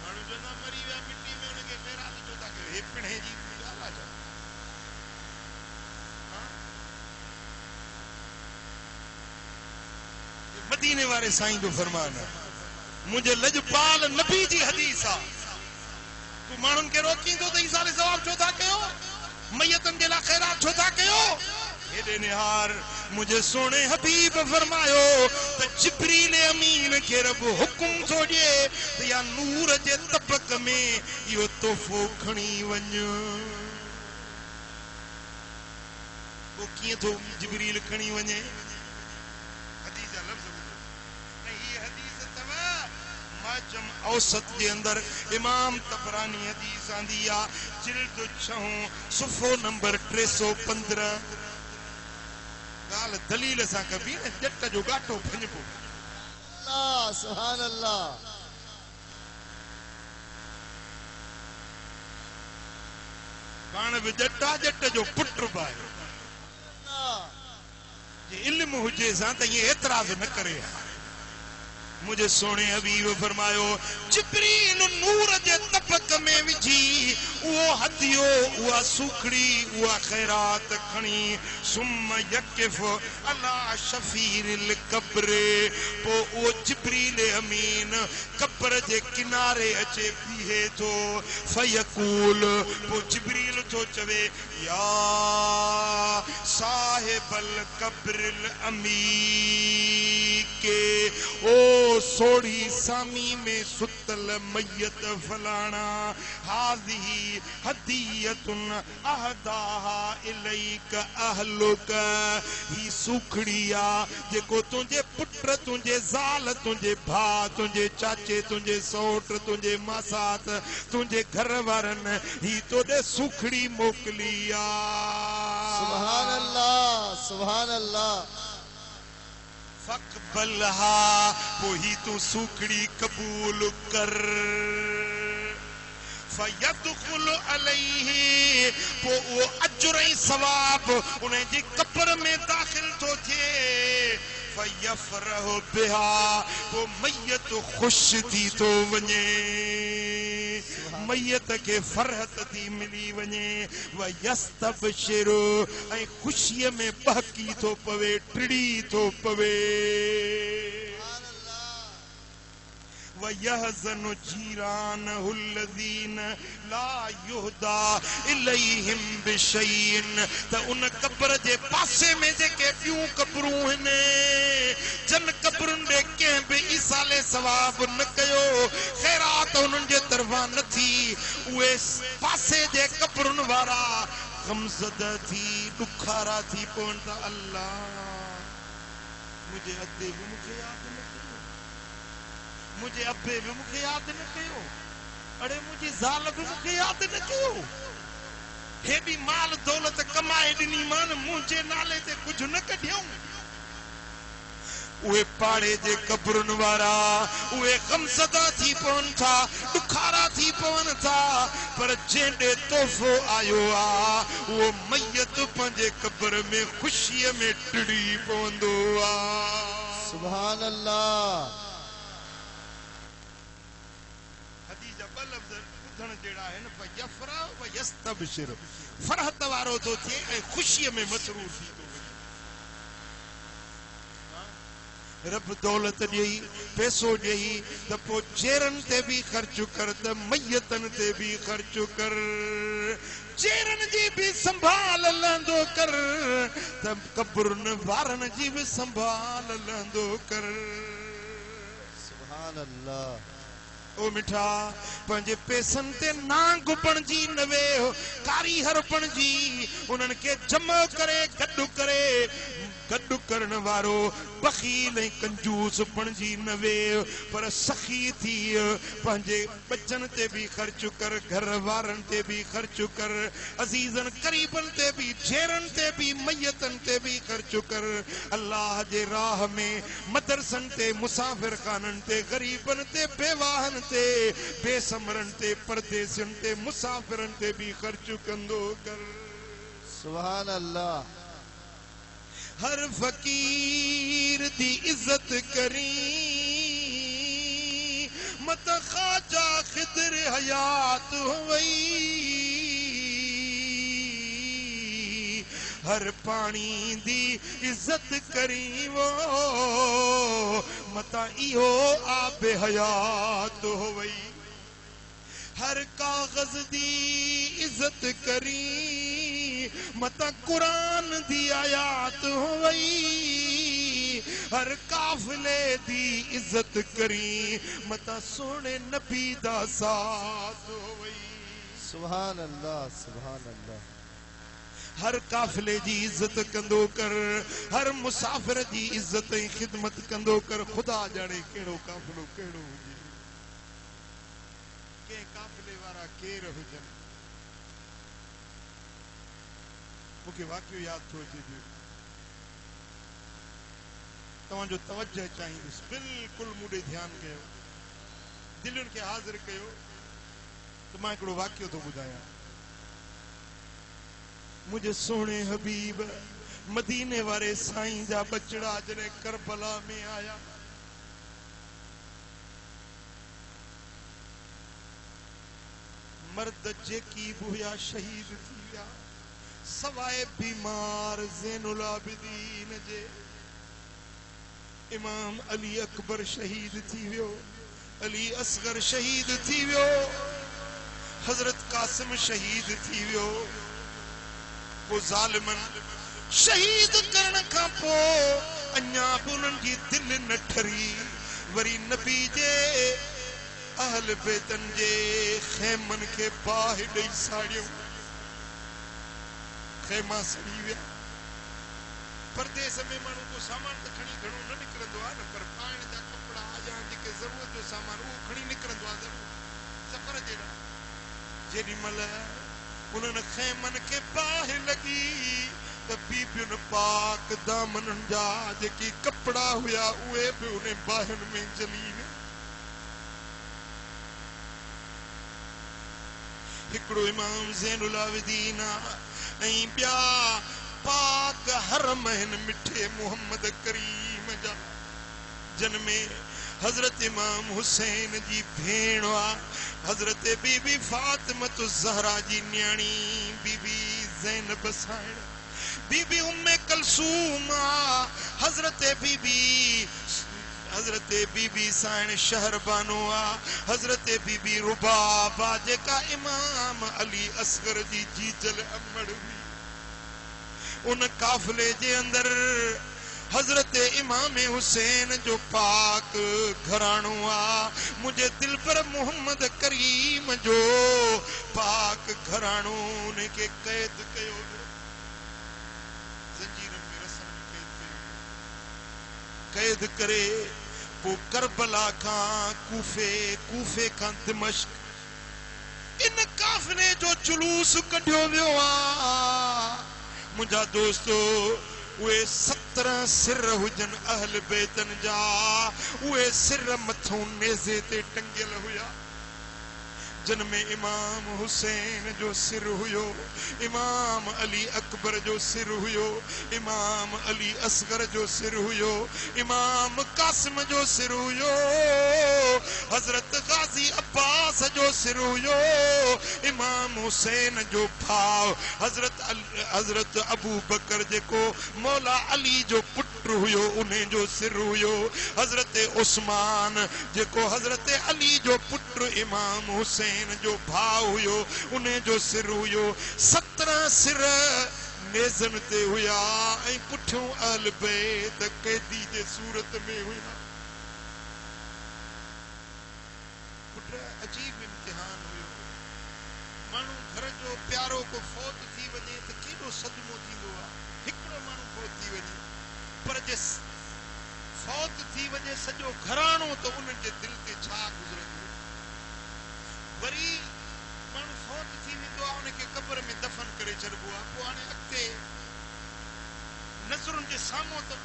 माण्हू जो ना मरी विया मिट्टी में उनके खैरात जो था कयो हे पिणे जी ॻाल्हि आहे छा? मदीने वारे साईं जो फरमान है मुझे लजपाल नबी जी हदीस आ तू माण्हुनि खे रोकींदो त ईसाल सवाब छो था कयो मैयतनि जे लाइ ख़ैरात छो था कयो। हेॾे निहार मुझे सोने हबीब फरमायो त जिब्रील अमीन खे रब हुकुम थो ॾिए त या नूर जे तबक में इहो तोहफ़ो खणी वञ। पोइ कीअं थो जिब्रील खणी वञे? हदीस जा लफ़्ज़ माजम औसत के अंदर इमाम तबरानी हदीस आंदी आ जिल्द 6 सुफ़ो नंबर 315। गाल दलील सां कबी न जट जो गाटो भंजबो। अल्लाह सुभान अल्लाह। पाण बि जटा जट जो पुट बाए जे इल्म हुजे सां त ये एतराज न करे। मुझे सोने हबीब फरमायो जिब्रील नूर जे तबक में विझी वो हदियो उहा सूखड़ी उहा खैरात खणी सुम यकिफ अला शफीरिल कब्र पो ओ जिब्रील अमीन कब्र जे किनारे अचे बीहे थो फयकूल पो जिब्रील थो चवे या साहिबल कब्रिल अमीके ओ सोड़ी सामी में सुतल मैयत फलाना हाज़ी हदीयतुन अहदाहा इलैक अहलुक ही सुखड़िया जेको तुझे पुत्र तुझे ज़ाल तुझे भा तुझे चाचे तुझे सौट तुझे मासात तुझे घर वारन ही तोड़े सुखड़ी मोकलिया। सुभान अल्लाह सुभान अल्लाह। फकबलहा पोही तू सूखड़ी कबूल कर फयदखुल अलैहि पो वो अजर ऐं सवाब उन जी कब्र में दाखिल थो थिए फयफरहु बिहा पो मैयत खुश थी तो वञे मैयत के फरहत थी मिली वञे व यस्तबशिरु ऐं खुशीअ में बहकी थो पवे टिड़ी थो पवे वयहज़न जीरानहु الذين ला युहदा इलैहिम बिशैइन त उन कब्र जे पासे में जेके ॿियूं कब्रूं आहिनि जन कब्रुनि ॾे कंहिं बि ईसाले सवाब न कयो ख़ैरात उन्हनि जे तरफ़ां न थी उहे पासे जे कब्रुनि वारा गमज़दा थी ॾुखारा थी पवनि था। अल्लाह मुझे अदे बि मूंखे यादि न कयो मुझे अबे भी मुझे याद न कयो अरे मुझे ज़ाल भी मुझे याद न कयो हे भी माल दौलत कमाए ॾिनी मान मुझे नाले ते कुछ न कढियो उहे पाड़े जे कब्रुन वारा उहे गमज़दा थी पवन था, दुखारा थी पवन था, पर जेंडे तोहफो आयो आ वो मैयत पंजे कब्र में खुशी में टिड़ी पवंदो आ। सुभान अल्लाह। हदीजा ब लफ्ज़ ॿुधण जहिड़ा आहिनि, फयफ़रा व यस्तबशिर, फरहत वारो थो थिए ऐं खुशीअ में मसरूर थी थो वञे। रब दौलत ॾेई पैसो ॾेई त पोइ चेरनि ते बि ख़र्च कर, त मैयतनि ते बि ख़र्च कर, चेरनि जी बि संभाल लहंदो कर, त कब्रुनि वारनि जी बि संभाल लहंदो कर। सुभान अल्लाह। ओ मिठा पंहिंजे पैसनि ते नांग बणिजी न वेहो, कारी हर बणिजी उन्हनि खे जमा करे गॾु करण वारो बख़ील ऐं कंजूस बणिजी न वेहो, पर सखी थी पंहिंजे बचनि ते बि ख़र्च कर, घर वारनि ते बि ख़र्च कर, अज़ीज़नि क़रीबनि ते बि, झेरनि ते बि, मैयतनि ते बि ख़र्च कर। अल्लाह जे राह में मदरसनि ते, मुसाफ़िर खाननि ते, ग़रीबनि ते, बेवाहनि ते, बेसमरनि ते, परदेसियुनि ते, मुसाफ़िरनि ते बि ख़र्च कंदो कर। सुभान अल्लाह। हर फ़कीर दी इज्जत करी, मत ख़ाजा ख़िदर हयात हुई, हर पानी दी इज्जत करी वो मता इहो आबे हयात हुई, हर कागज दी इज्जत करी मता कुरान दी आयात हुई, हर काफिले दी इज्जत करी मता सोने नबी दा साथ हुई। सुभान अल्लाह। सुभान अल्लाह। हर काफिले जी इज्जत कंदो कर, हर मुसाफिर जी इज्जत ऐं खिदमत कंदो कर। खुदा जाने कहिड़ो काफिलो कहिड़ो हुजे, के काफिले वारा केर हुजनि। मूंखे वाक़ियो यादि थो अचे पियो, तव्हांजो तवजह चाहींदुसि, बिल्कुलु मूं ॾे ध्यानु कयो, दिलुनि खे हाज़िर कयो, त मां हिकिड़ो वाक़ियो थो ॿुधायां। मुंहिंजे सोणे हबीब मदीने वारे साईं जा बचड़ा जॾहिं करबला में आया, मर्द जेकी बि हुया शहीद थी विया, सवाए बीमार ज़ैनुल आबिदीन जे इमाम अली अकबर शहीद थी वियो, अली असगर शहीद थी वियो, हजरत कासिम शहीद थी वियो। वो ज़ालिमन शहीद करण खां पोइ अञा बि उन्हनि जी दिलि न ठरी, वरी नबी जे अहल बेतन जे ख़ैमन के बाहि ॾेई साड़ियूं, ख़ैमा सड़ी विया। परदेस में माण्हू को सामान त खणी घणो न निकिरंदो आहे न, पर पाइण जा कपिड़ा या जेके ज़रूरत जो सामान उहो खणी निकिरंदो आहे सफ़र जे लाइ। जेॾी महिल उन्हनि ख़ैमन खे बाहि लॻी त बीबियुनि पाक दामननि जा जेके कपिड़ा हुया उहे बि उन बाहियुनि में जली विया। हिकिड़ो इमाम ज़ैनुल आबिदीन ऐं ॿिया पाक हरम आहिनि मिठे मोहम्मद करीम जा, जिन में हज़रत इमाम हुसैन जी भेण आ, हज़रत बीबी फातिमत ज़हरा जी न्याणी बीबी ज़ैनब साइण, बीबी उम्मे कलसूम आ, हज़रत बीबी साइण शहरबानो आ, हज़रत बीबी रुबाबा जेका इमाम अली असगर जी जीजल अमड़ हुई। उन काफिले जे अंदर हजरत इमाम हुसैन जो पाक घराणो आ, मुझे दिल पर मोहम्मद करीम जो पाक घराणो उनके कैद कयो, जंजीरन में रसन में कैद करे वो करबला का कूफे का दिमश्क इन काफिले जो जुलूस कढियो वियो आ। मुंहिंजा दोस्तो उहे 17 सिर हुजन अहल बैतन जा उहे सिर मथों नेज़े ते टंगियल हुया जन में इमाम हुसैन जो सिर हुयो इमाम अली अकबर जो सिर हुयो इमाम अली असगर जो सिर हुयो इमाम कासिम जो सिर हुयो हजरत गाजी अब्बास जो सिर हुयो इमाम हुसैन जो भाव हजरत अबू बकर जेको मौला अली जो पुत्र हुयो उन्हें जो सिर हुयो हजरत उस्मान जेको हजरत अली जो पुत्र इमाम हुसैन जो भाव हुयो उन्हें जो सिर हुयो 17 सिर नेज़न ते हुया ऐं पुठियों अहल बैत कैदी जे सूरत में हुया पुट अजीब इम्तिहान हुयो मानू घर जो प्यारो को फौत थी वने त केडो सदमो थींदो आ हिकड़ो मानू फौत थी वने पर जे फौत थी वने सजो घराणो तो उनन जे दिल ते छा गुजरंदो वरी मानू फौत थी वेंदो आहे उनखे कब्र में दफन करे छॾिबो आहे पोइ हाणे अॻिते नज़रुनि जे साम्हूं त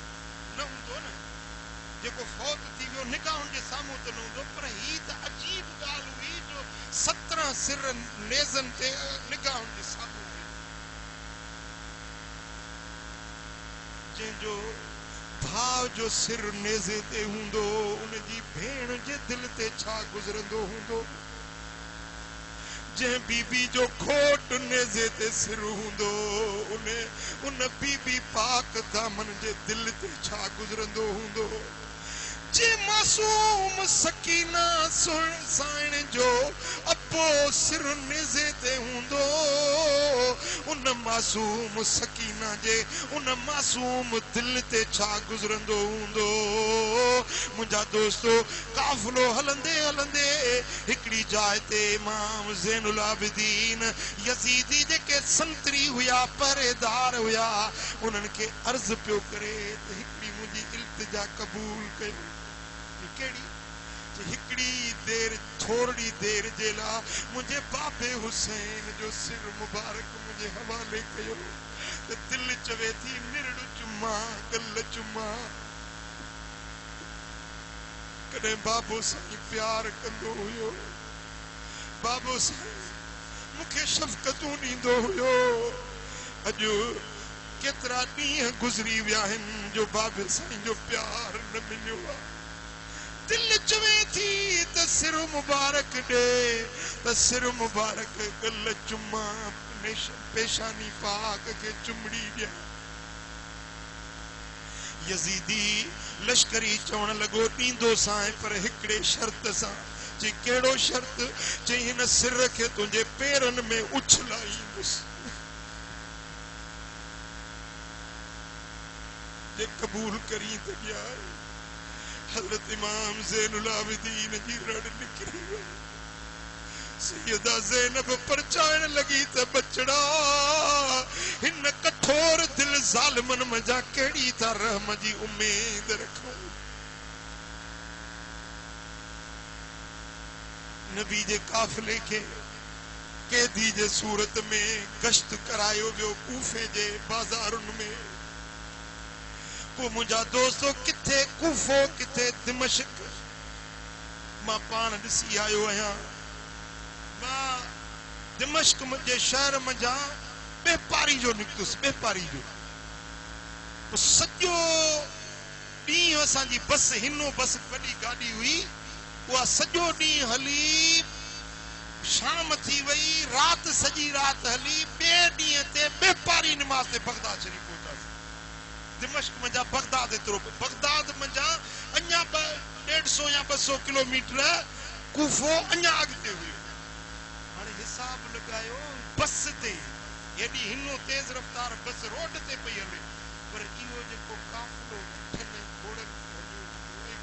न हूंदो न जेको फौत थी वियो निगाहुनि जे साम्हूं त न हूंदो पर ही त अजीब ॻाल्हि हुई जो 17 सिर नेज़नि ते निगाहुनि जे साम्हूं जंहिंजो भाउ जो सिर नेज़े ते हूंदो उनजी भेण जे दिल ते छा गुज़रंदो हूंदो जंहिं बीबी जो खोट नेज़े ते सिर हूंदो उन बीबी पाक दामन जे दिल ते छा गुज़रंदो हूंदो जे मासूम सकीना साइण जो अपो सिर नेज़े ते हूंदो उन मासूम सकीना जे उन मासूम दिल ते छा गुज़रंदो हूंदो मुंहिंजा दोस्तो काफ़िलो हलंदे हलंदे हिकड़ी जाइ ते इमाम ज़ैनुल आबिदीन यज़ीदी जेके संतरी हुया पहरेदार हुया उन्हनि खे अर्ज़ पियो करे त हिकड़ी मुंहिंजी इल्तिजा क़बूल कयो केड़ी हिकड़ी देर थोड़ी देर जे लाइ मुंहिंजे बाबे हुसैन जो सिर मुबारक मुंहिंजे हवाले कयो त दिल चवे थी निरड़ चुमा गल चुमा कॾहिं बाबो साईं प्यार कंदो हुयो बाबो साईं मूंखे शफ़क़तूं ॾींदो हुयो अॼु केतिरा ॾींहं गुज़री विया आहिनि जो बाबे साईं जो प्यार न मिलियो आहे दिल चवे थी त सिर मुबारक ॾे त सिर मुबारक गल चुमा पेशानी पाक के चुमड़ी ॾिया यज़ीदी लश्करी चवण लॻो ॾींदो सां पर हिकड़े शर्त सां जे कहिड़ो शर्त जे हिन सिर खे तुंहिंजे पेरनि में उछलाईंदुसि जे क़बूल करी त ॾियार हजरत इमाम ज़ैनुल आबिदीन जी रड़ निकरी वई सैयदा ज़ैनब परचाइण लगी त बचड़ा हिन कठोर दिल ज़ालिमन मजा केड़ी था रहम जी उम्मीद रखूं नबी जे काफ़िले खे कैदी जे सूरत में गश्त करायो वियो कूफे जे बाज़ारुनि में को मुंहिंजा दोस्तो किथे कूफो किथे दिमश्क मां पाण ॾिसी आयो आहियां मां दिमश्क जे शहर मंझां बेपारी जो निकतुसि बेपारी जो सॼो ॾींहुं असांजी बस हिनो बस वॾी गाॾी हुई उहा सॼो ॾींहुं हली शाम थी वई राति सॼी राति हली ॿिए ॾींहं ते बेपारी निमाज़ ते बगदाद शरीफ़ पहुतासीं दिमश्क मंझा बगदाद एतिरो बगदाद मंझा अञा 150 या 200 किलोमीटर कूफो अञा अॻिते हुयो हाणे हिसाब लॻायो बस ते एॾी हिनो तेज़ रफ़्तार बस रोड ते पई हले पर इहो जेको काफ़िलो उठनि घोड़नि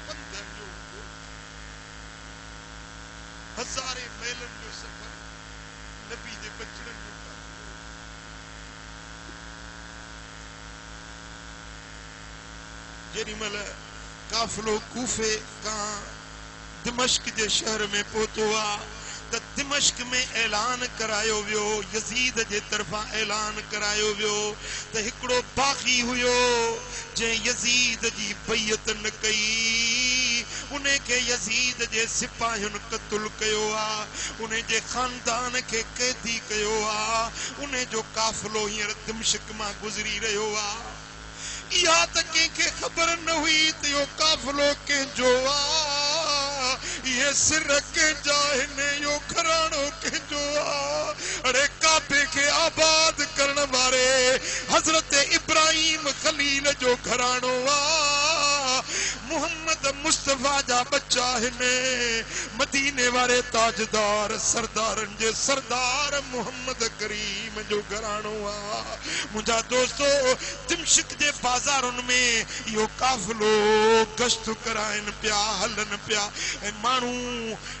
पंधु जो हज़ारे मैलनि जो सफ़र नबी जे बचड़नि जो जेॾीमहिल काफ़िलो कूफे खां दिमश्क जे शहर में पहुतो आहे त दिमश्क में ऐलान करायो वियो, यजीद जे तरफा ऐलान करायो वियो त हिकड़ो बागी हुयो जे यजीद जी बैयत न कई, उन्हें के यजीद जे सिपाहियुन कत्ल कयो आ, उन्हें जे खानदान के कैदी कयो आ, उन्हें जो काफिलो हींअर दिमश्क मां गुजरी रहियो आ। इहा त कंहिंखे ख़बर न हुई त इहो काफिलो कंहिंजो आ, ये सिर कंहिंजा आहिनि, इहो घराणो कंहिंजो आ। अड़े काबे खे आबाद करण वारे हज़रत इब्राहिम खलील जो घराणो आ। मोहम्मद मुस्तफा जा बच्चा आहिनि, मदीने वारे ताजदार सरदारनि जे सरदार मोहम्मद करीम जो घराणो आ। मुंहिंजा दोस्तो, दिमश्क जे बाज़ारुनि में इहो काफ़िलो गश्त कराइनि पिया, हलनि पिया, ऐं माण्हू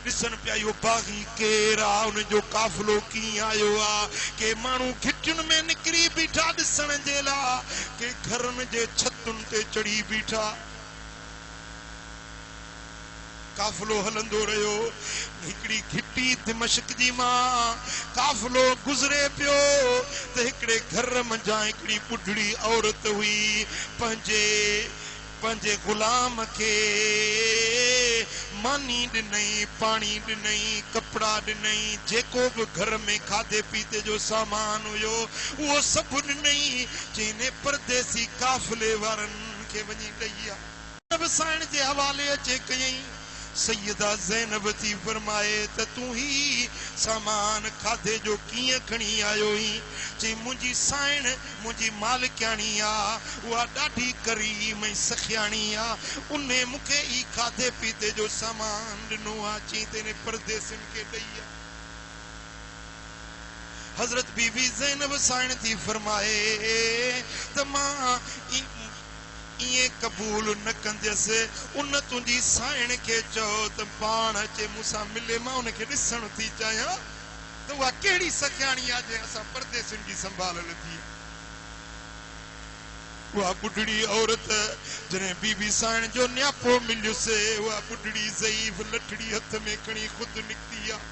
ॾिसनि पिया इहो बाग़ी केरु आहे, उन जो काफ़िलो कीअं आयो आहे। के माण्हू घिटियुनि में निकिरी बीठा ॾिसण जे लाइ, के घरनि जे छतुनि ते चढ़ी बीठा। काफिलो हलंदो रहियो, हिकड़ी घिटी दिमश्क जी मां काफिलो गुज़रे पियो त हिकड़े घर मंझां हिकड़ी बुढ़ड़ी औरत हुई, पंहिंजे गुलाम खे मानी ॾिनई, पाणी ॾिनई, कपड़ा ॾिनई, जेको बि घर में खाधे पीते जो सामान हुयो उहो सभु ॾिनई। चईं परदेसी काफिले वारनि खे वञी ॾई आ। साइण जे हवाले अचे कयई। सैयदा ज़ैनब थी फरमाए त तूं ही सामान खाधे जो कीअं खणी आयो ही? चई मुंहिंजी साइण मुंहिंजी मालिकाणी आ, उहा ॾाढी करीम ऐं सखियाणी आ, उन मूंखे ई खाधे पीते जो सामान ॾिनो आहे। चई तेने परदेसियुनि खे ॾई आ। हज़रत बीबी ज़ैनब साइण थी फरमाए त मां इएं क़बूल न कंदसि, उन तुंहिंजी साइण खे चओ त पाण अचे मूंसां मिले, मां उनखे ॾिसण थी चाहियां त उहा कहिड़ी सखियाणी आहे जंहिं असां परदेसियुनि जी संभाल लथी। उहा बुढ़ड़ी औरत जॾहिं बीबी साइण जो न्यापो मिलियुसि, उहा बुढ़ड़ी ज़ईफ़ लठड़ी हथ में खणी ख़ुदि निकिती आहे।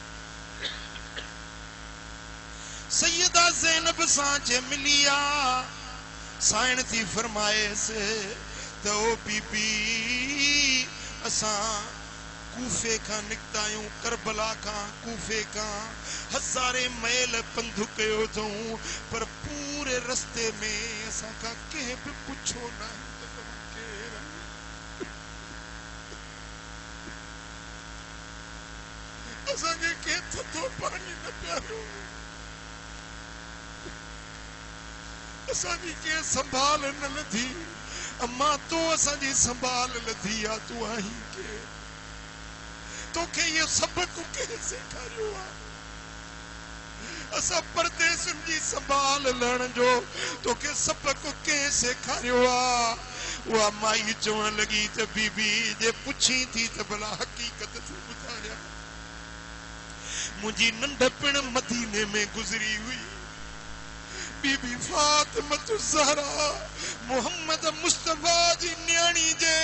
सैयदा ज़ैनब सां जे मिली आहे। साइण थी फरमाएसि त ओ बीबी, असां कूफे खां निकिता आहियूं, करबला खां, कूफे खां हज़ारे मैल पंधु कयो अथऊं, पर पूरे रस्ते में असां खां कंहिं बि पुछो न त केरु असांखे कंहिं थधो पाणी न पियारियो, असांजी कंहिं संभाल न लथी। अम्मा तो असांजी संभाल लथी आहे, तूं आहीं केरु? तोखे इहो सबक कंहिं सेखारियो आहे? असां परदेसियुनि जी संभाल लहण जो तोखे सबक कंहिं सेखारियो आहे? उहा माई चवण लॻी त बीबी जे पुछी थी त भला हक़ीक़त थी ॿुधायां। मुंहिंजी नंढपिण मदीने में गुज़री हुई। बीबी फातिमत ज़हरा मोहम्मद मुस्तफा जी न्याणी जे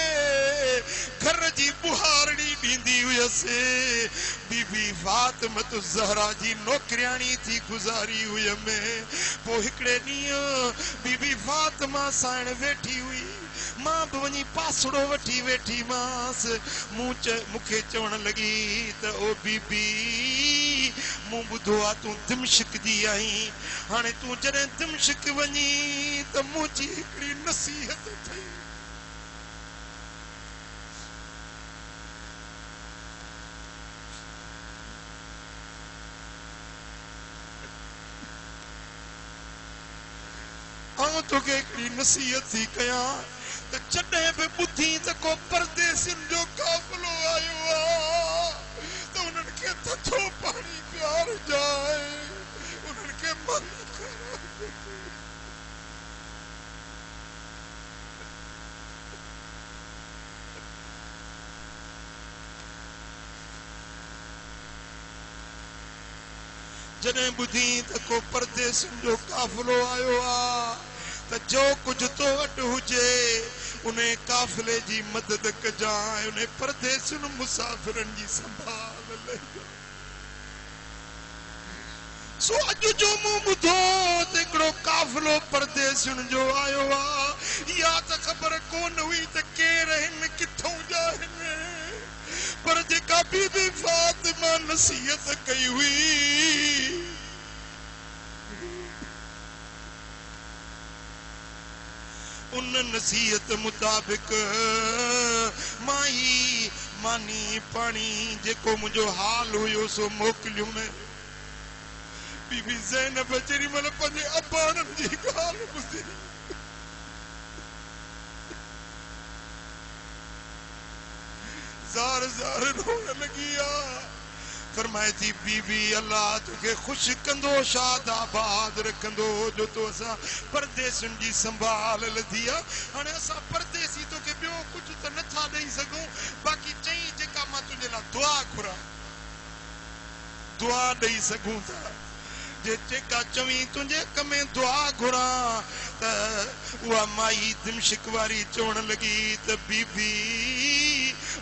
घर जी बुहारणी ॾींदी हुयसि। बीबी फातिमत ज़हरा जी नौकरियाणी थी गुज़ारी हुयमि। पोइ हिकिड़े ॾींहुं बीबी फातिमा साइण वेठी हुई, मां बि वञी पासड़ो वठी वेठी मांसि। मूंखे चवण लॻी त ओ बीबी, मूं ॿुधो आहे तूं दिमश्क जी आहीं, हाणे तूं जॾहिं दिमश्क वञी त मुंहिंजी हिकिड़ी नसीहत थई। आउं तोखे हिकिड़ी नसीहत थी कयां त जॾहिं बि ॿुधी त को परदेसियुनि जो काफ़िलो आयो आहे त उन्हनि खे थधो पाणी पियारजाए, उन्हनि खे मदद कर। जॾहिं ॿुधी त को परदेसियुनि जो काफ़िलो आयो आहे त जो कुझु तो वटि हुजे उन काफ़िले जी मदद कजांइ, उन परदेसियुनि मुसाफ़िरनि जी संभाल लइजांइ। सो अॼु जो मूं ॿुधो त हिकिड़ो काफ़िलो परदेसियुनि जो आयो आहे या त ख़बर कोन हुई त केर आहिनि किथां जा आहिनि पर जेका बीबी फातिमा नसीहत कई हुई उन नसीहत मुताबिक माई मानी पानी जेको मुंहिंजो हाल हुयो सो मोकिलियो मैं बीबी ज़ैनब जेॾी महिल पंहिंजे अबाणनि जी ॻाल्हि ॿुधी ज़ार ज़ार रोअण लॻी आहे फरमाए थी बीबी अल्लाह तोखे ख़ुशि कंदो शाद आबाद रखंदो जो तो असां परदेसियुनि जी संभाल लधी आहे हाणे असां परदेसी तोखे ॿियो कुझु त नथा ॾेई सघूं बाक़ी चई जेका मां तुंहिंजे लाइ दुआ घुरां दुआ ॾेई सघूं था जेका चवी तुंहिंजे हक़ में दुआ घुरां त उहा माई दिमशिक वारी चवण लॻी त बीबी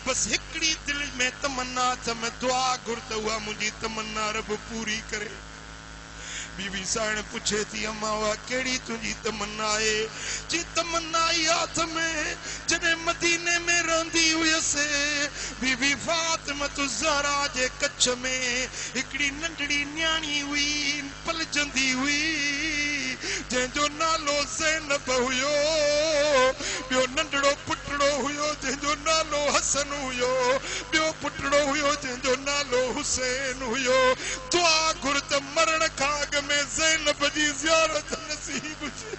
बस हिकिड़ी दिलि में तमन्ना त मैं दुआ घुर त उहा मुंहिंजी तमन्ना रब पूरी करे बीबी साण पुछे थी अम्मा उहा कहिड़ी तुंहिंजी तमन्ना आहे जी तमन्ना इहा त में जॾहिं मदीने में रहंदी हुयसि बीबी फातिमत ज़हरा जे कच्छ में हिकिड़ी नंढड़ी न्याणी हुई पलजंदी हुई जंहिंजो नालो ज़ैनब हुयो ॿियो नंढड़ो पुटड़ो हुयो जंहिंजो नालो हसन हुयो ॿियो पुटड़ो हुयो जंहिंजो नालो हुसैन हुयो दुआ घुर त मरण खां अॻु में ज़ैनब जी ज़ियारत नसीब हुजे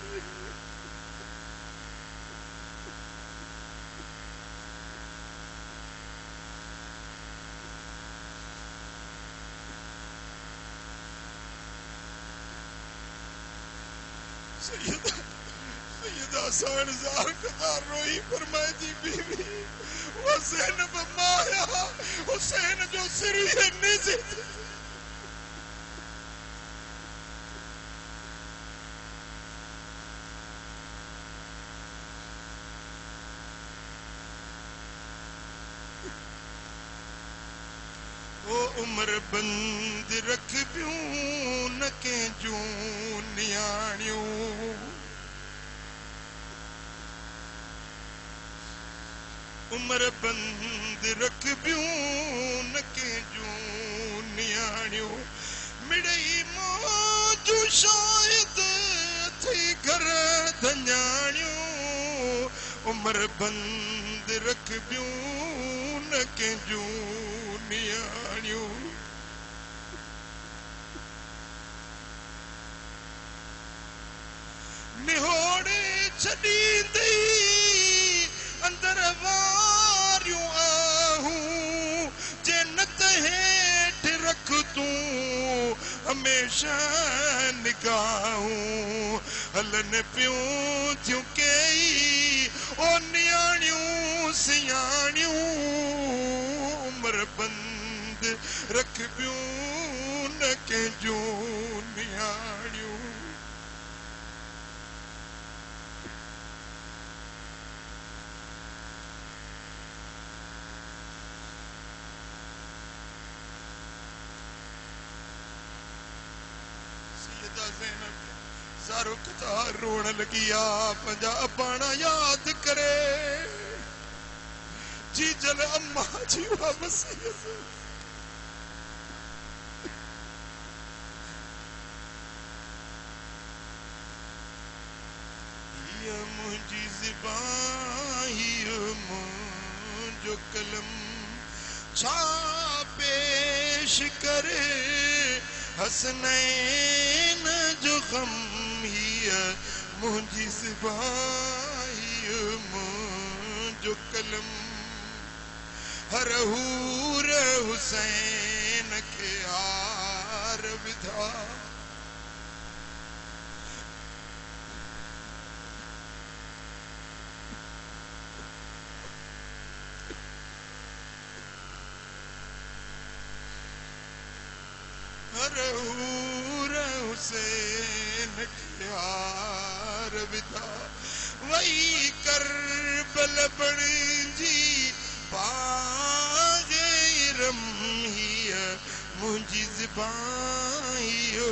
सैयदा साण ज़ार कदार रोई फरमाए थी बीवी वो ज़ैनब माया हुसैन जो सिर ये निज़ ओ उम्र बंद रख पियूं न के जूं नियाणियूं उम्र बंद रख पियूं न के जूं नियाणियूं मिड़ई मौजू शायद थी घर धन्याणियूं उम्र बंद रख पियूं न के जूं नियाणियूं निहोड़े छॾींदे अंदर वारियूं आहूं जे नत हेठि रख तूं हमेशा निगाहूं हलन पियूं थियूं कई ओ नियाणियूं सियाणियूं उम्र बंद रख पियूं न कंहिंजूं नियाणियूं ज़ारो कतार रोण लगी आ पंजा अबाणा याद करे जी जल अम्मा जी वसीयत ये मुंहिंजी ज़िबान ये मुंहिंजो कलम छा पेश करे हसनैन जो गम हीअ मुंहिंजी ज़िबान हीअ मुंहिंजो कलम हर हूर हुसैन खे हार विधा हर हूर हुसैन खे हार विधा वही करबल बणिजी बाग़ इरम हीअ मुंहिंजी ज़िबान हीअ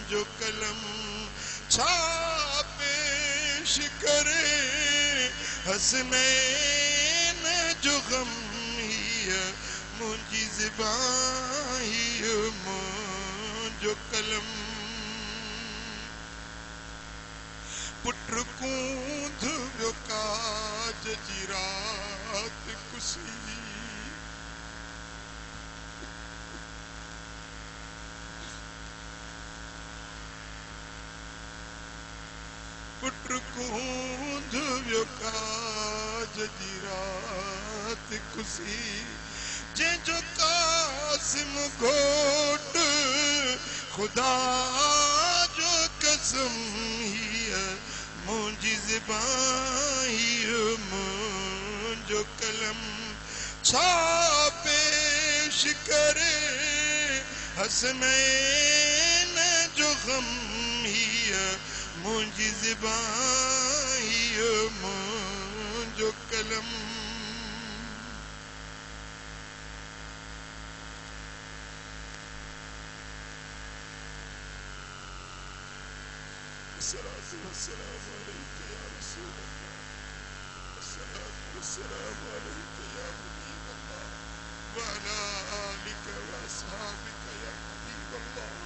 जो कलम छापेश करे हसनैन जो गम ही मुझी ज़बां ही जो कलम पुत्र कूंध व्यो काज जी रात कुसी पुत्र कूंध व्यो काज जी रात कुसी जे जो कासिम घोट खुदा जो कसम ही मुझी ज़बां ही मुझो कलम छापेश करे हसनैन जो गम ही मुझी ज़बां ही मुझो कलम अस्सलातु वस्सलामु अलैका या रसूल अल्लाह अस्सलातु वस्सलामु अलैका या हबीब अल्लाह व अला आलिका व अस्हाबिका या हबीब अल्लाह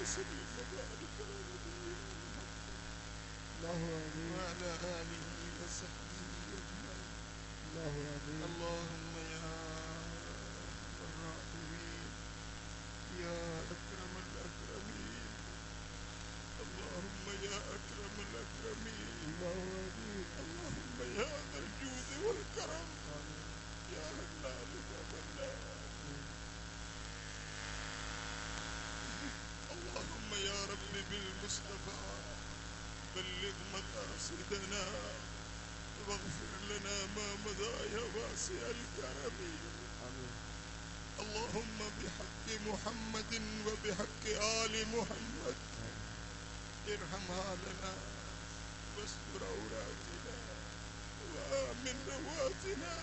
وسلم وبارك على نبينا محمد وعلى آله وصحبه أجمعين اللهم يا أرحم الراحمين يا أكرم الأكرمين اللهم يا أكرم الأكرمين اللهم يا ذا الجود والكرم يا منان يا منان اللهم يا رب بالمصطفى بلغ مقاصدنا واغفر لنا ما مضى يا واسع الكرم اللهم بحق محمد وبحق آل محمد ارحم حالنا واستر عوراتنا وآمن رواتنا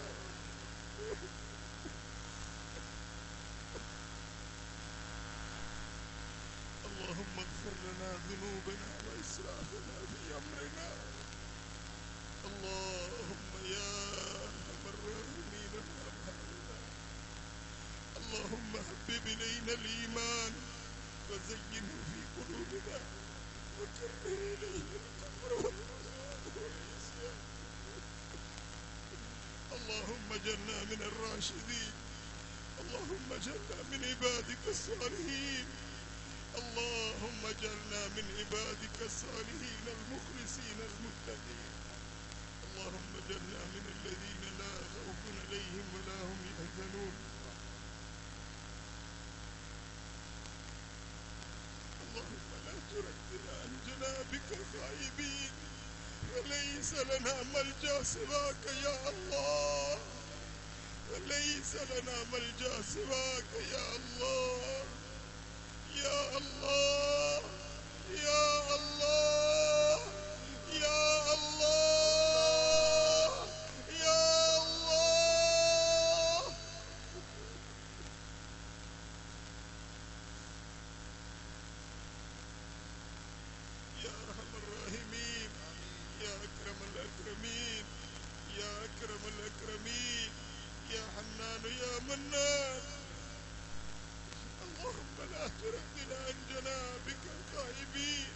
اللهم اغفر لنا ذنوبنا وإسرافنا في أمرنا اللهم يا أرحم الراحمين ارحمنا اللهم حبب إلينا الإيمان وزينه في قلوبنا وكره إلينا الكفر والفسوق والعصيان اللهم اجعلنا من الراشدين اللهم اجعلنا من عبادك الصالحين اللهم اجعلنا من عبادك الصالحين المخلصين المتقين اللهم اجعلنا من الذين لا خوف عليهم ولا هم يحزنون اللهم لا تردنا عن جنابك خائبين وليس لنا ملجأ سواك يا الله وليس لنا ملجأ سواك يا الله يا الله يا الله يا الله يا الله يا أرحم الراحمين يا أكرم الأكرمين يا أكرم الأكرمين يا حنان يا منان اللهم لا تردنا عن جنابك الغائبين